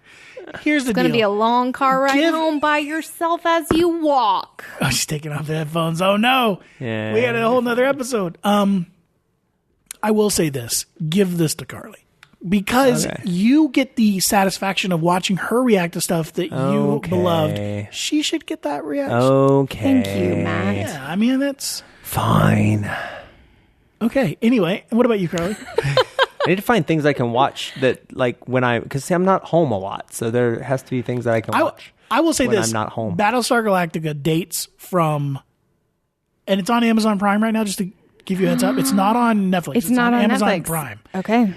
Here's the deal. It's going to be a long car ride home by yourself as you walk. Oh, she's taking off the headphones. Oh, no. Yeah. We had a whole nother episode. I will say this. Give this to Carly. Because you get the satisfaction of watching her react to stuff that you beloved. She should get that reaction. Okay. Thank you, Matt. Yeah, I mean, that's... Fine. Okay. Anyway, what about you, Carly? I need to find things I can watch that, like, because I'm not home a lot, so there has to be things that I can watch. I will say when this: I'm not home. Battlestar Galactica dates from, and it's on Amazon Prime right now. Just to give you a heads up, it's not on Netflix. It's not on Amazon Netflix. Prime. Okay.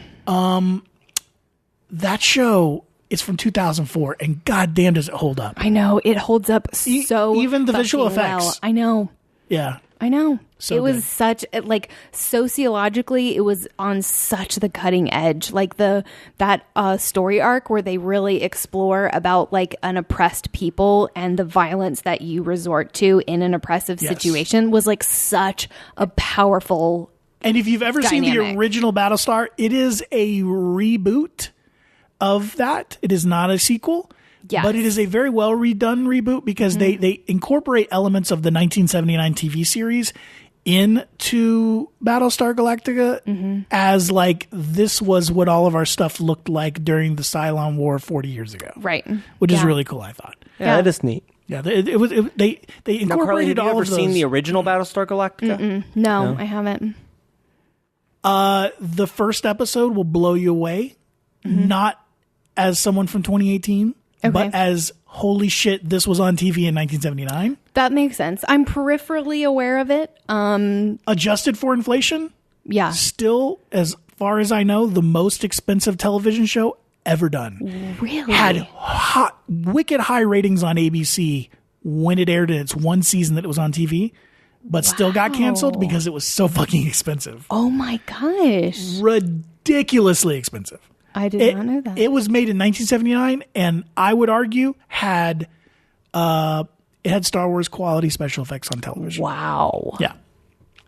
That show is from 2004, and goddamn, does it hold up? I know it holds up so even the visual fucking well. effects. I know. Yeah. I know. So it was good. such like sociologically, it was on such the cutting edge. Like that story arc where they really explore about like an oppressed people and the violence that you resort to in an oppressive situation was like such a powerful. And if you've ever seen the dynamic. original Battlestar, it is a reboot of that. It is not a sequel. Yes. But it is a very well redone reboot because they incorporate elements of the 1979 TV series into Battlestar Galactica as like this was what all of our stuff looked like during the Cylon War 40 years ago. Right. Which is really cool, I thought. Yeah, that is neat. Yeah, they incorporated Now, Carly, have you all ever of those. seen the original Battlestar Galactica? No, I haven't. The first episode will blow you away, not as someone from 2018, but as holy shit, this was on TV in 1979. That makes sense. I'm peripherally aware of it. Adjusted for inflation, Yeah. still, as far as I know, the most expensive television show ever done. Really? Had wicked high ratings on ABC when it aired in its one season that it was on TV, but still got canceled because it was so fucking expensive. Oh my gosh. Ridiculously expensive. I did not know that. It was made in 1979, and I would argue it had Star Wars quality special effects on television. Wow. Yeah.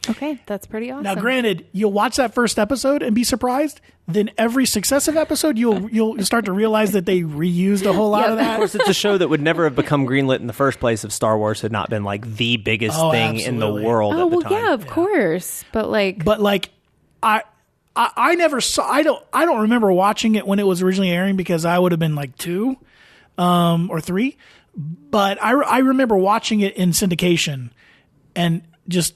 Okay, that's pretty awesome. Now, granted, you'll watch that first episode and be surprised. Then every successive episode, you'll start to realize that they reused a whole lot of Of that. course, it's a show that would never have become greenlit in the first place if Star Wars had not been like the biggest thing in the absolutely. world Oh at the well, time. yeah, of course. But like, But like, I never saw. I don't remember watching it when it was originally airing because I would have been like 2 or 3. But I remember watching it in syndication and just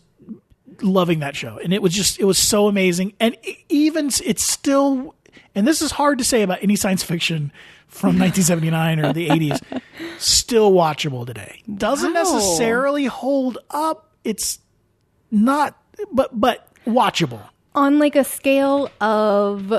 loving that show. And it was so amazing. And even it's still, and this is hard to say about any science fiction from 1979 or the 80s, still watchable today. Doesn't necessarily hold up. It's not, but watchable. on like a scale of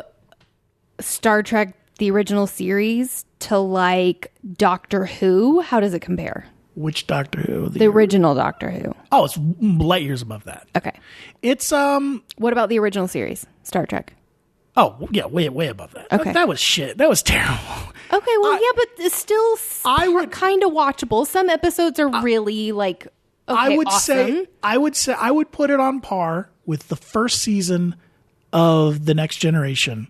Star Trek, the original series, to like Doctor Who, how does it compare? Which Doctor Who? The original Doctor Who. Oh, it's light years above that. Okay. It's What about the original series, Star Trek? Oh yeah, way above that. Okay. That was shit. That was terrible. Okay, well, yeah, but it's still I would- kind of watchable. Some episodes are really like okay, I would awesome. say I would put it on par with the first season of The Next Generation,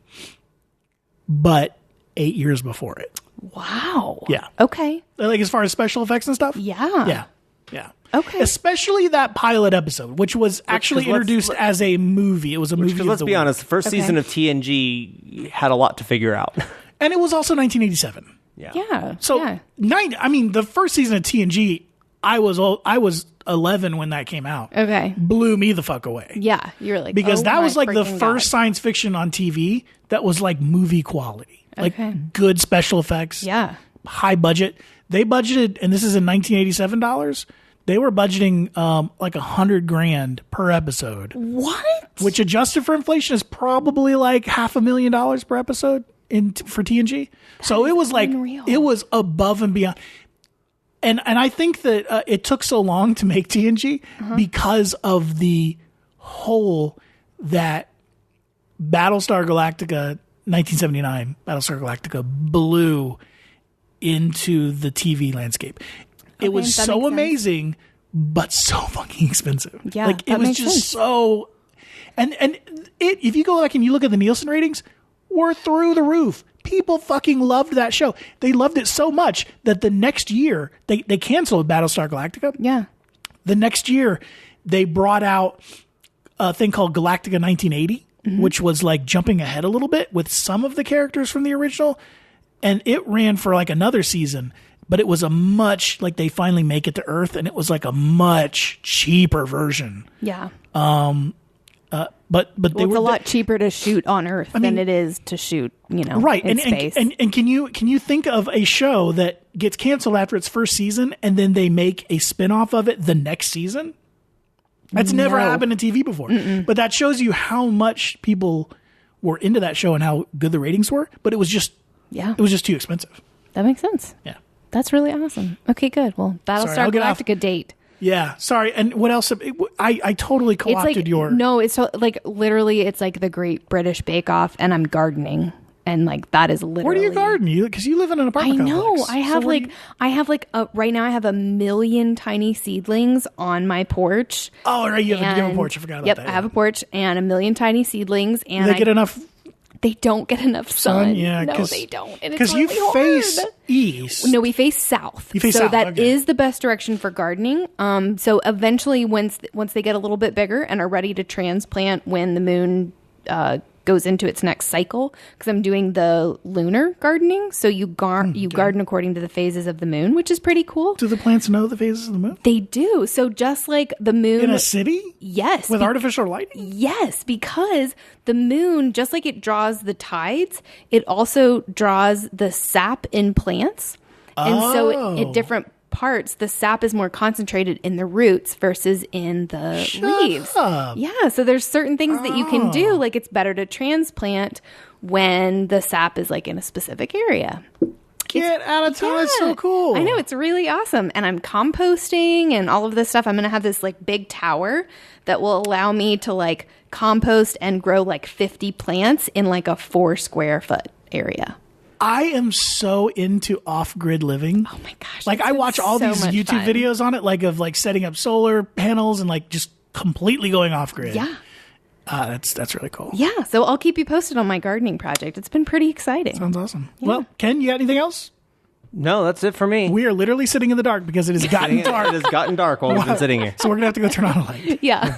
but 8 years before it. Wow. Yeah. Okay. Like as far as special effects and stuff. Yeah. Yeah. Okay. Especially that pilot episode, which was actually 'cause let's- introduced as a movie. It was a movie. Because of let's the be week. honest, the first season of TNG had a lot to figure out. And it was also 1987. Yeah. So yeah. the first season of TNG, I was 11 when that came out. Okay. Blew me the fuck away. Yeah. You're like, Because oh that my was like the freaking first God. science fiction on TV that was like movie quality. Okay. Like good special effects. Yeah. High budget. They budgeted, and this is in 1987 dollars. They were budgeting like $100,000 per episode, What? which adjusted for inflation is probably like $500,000 per episode for TNG. So it was like unreal. it was above and beyond. And I think that it took so long to make TNG because of the hole that Battlestar Galactica 1979 Battlestar Galactica blew into the TV landscape. It was that so makes sense. amazing, but so fucking expensive. Yeah, like it that was makes just sense. so. And if you go back and you look at the Nielsen ratings, we're through the roof. People fucking loved that show. They loved it so much that the next year they canceled Battlestar Galactica. Yeah. The next year they brought out a thing called Galactica 1980, which was like jumping ahead a little bit with some of the characters from the original. And it ran for like another season, but it was a much, like they finally make it to Earth, and it was like a much cheaper version. Yeah. But Well, they it's were a lot cheaper to shoot on Earth than it is to shoot, right. in space. And can you think of a show that gets canceled after its first season and then they make a spinoff of it the next season? That's never happened in TV before. But that shows you how much people were into that show and how good the ratings were. But it was just too expensive. That makes sense. Yeah. That's really awesome. Okay, good. Well, Battlestar Galactica date. Yeah, sorry. And what else? I totally co-opted your... No, it's literally, it's like the Great British Bake Off, and I'm gardening. And that is literally... Where do you garden? Because you live in an apartment complex. I have right now I have 1 million tiny seedlings on my porch. Oh, right. You have a porch. I forgot about that. Yep, I have a porch and 1 million tiny seedlings. And do they get enough... They don't get enough sun. Yeah, no, they don't. Because you face east. No, we face south. You face south. That is the best direction for gardening. So eventually, once they get a little bit bigger and are ready to transplant when the moon goes into its next cycle, because I'm doing the lunar gardening. So you garden according to the phases of the moon, which is pretty cool. Do the plants know the phases of the moon? They do. So just like the moon in a city, yes, with artificial lighting, yes, because the moon, just like it draws the tides, it also draws the sap in plants, and so at different parts, the sap is more concentrated in the roots versus in the leaves. Yeah, so there's certain things that you can do, like it's better to transplant when the sap is in a specific area. Get out of town. It's so cool. I know, it's really awesome. And I'm composting and all of this stuff. I'm going to have this big tower that will allow me to compost and grow 50 plants in a 4 square foot area. I am so into off-grid living. Oh my gosh. I watch all these YouTube videos on it, of setting up solar panels and just completely going off-grid. Yeah. That's really cool. Yeah. So I'll keep you posted on my gardening project. It's been pretty exciting. Sounds awesome. Yeah. Well, Ken, you got anything else? No, that's it for me. We are literally sitting in the dark because it has gotten dark. It has gotten dark while we've been sitting here. So we're going to have to go turn on a light. Yeah.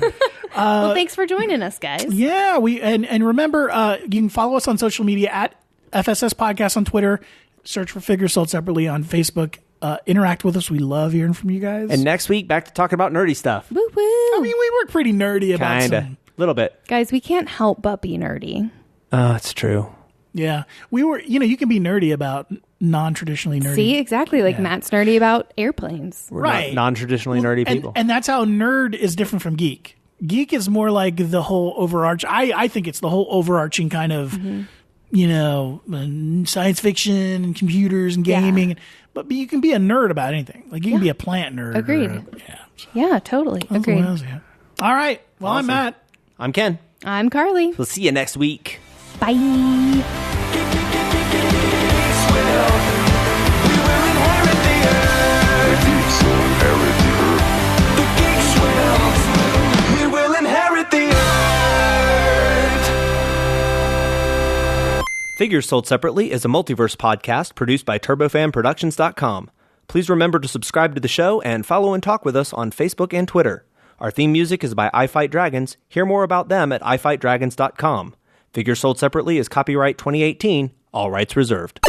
Well, thanks for joining us, guys. Yeah. And remember, you can follow us on social media at FSS Podcast on Twitter. Search for Figures Sold Separately on Facebook. Interact with us. We love hearing from you guys. And next week, back to talking about nerdy stuff. Woo woo. I mean, we were pretty nerdy about Kinda. A little bit. Guys, we can't help but be nerdy. Oh, it's true. Yeah. We were, you can be nerdy about non-traditionally nerdy. See, exactly. Matt's nerdy about airplanes. We're right. Non-traditionally nerdy people. And that's how nerd is different from geek. Geek is more like the whole overarching, I think it's the whole overarching kind of, science fiction and computers and gaming. Yeah. But you can be a nerd about anything. You can be a plant nerd. Agreed. Yeah, totally. Agreed. All right. Well, awesome. I'm Matt. I'm Ken. I'm Carly. We'll see you next week. Bye. Figures Sold Separately is a multiverse podcast produced by TurboFanProductions.com. Please remember to subscribe to the show and follow and talk with us on Facebook and Twitter. Our theme music is by I Fight Dragons. Hear more about them at ifightdragons.com. Figures Sold Separately is copyright 2018, all rights reserved.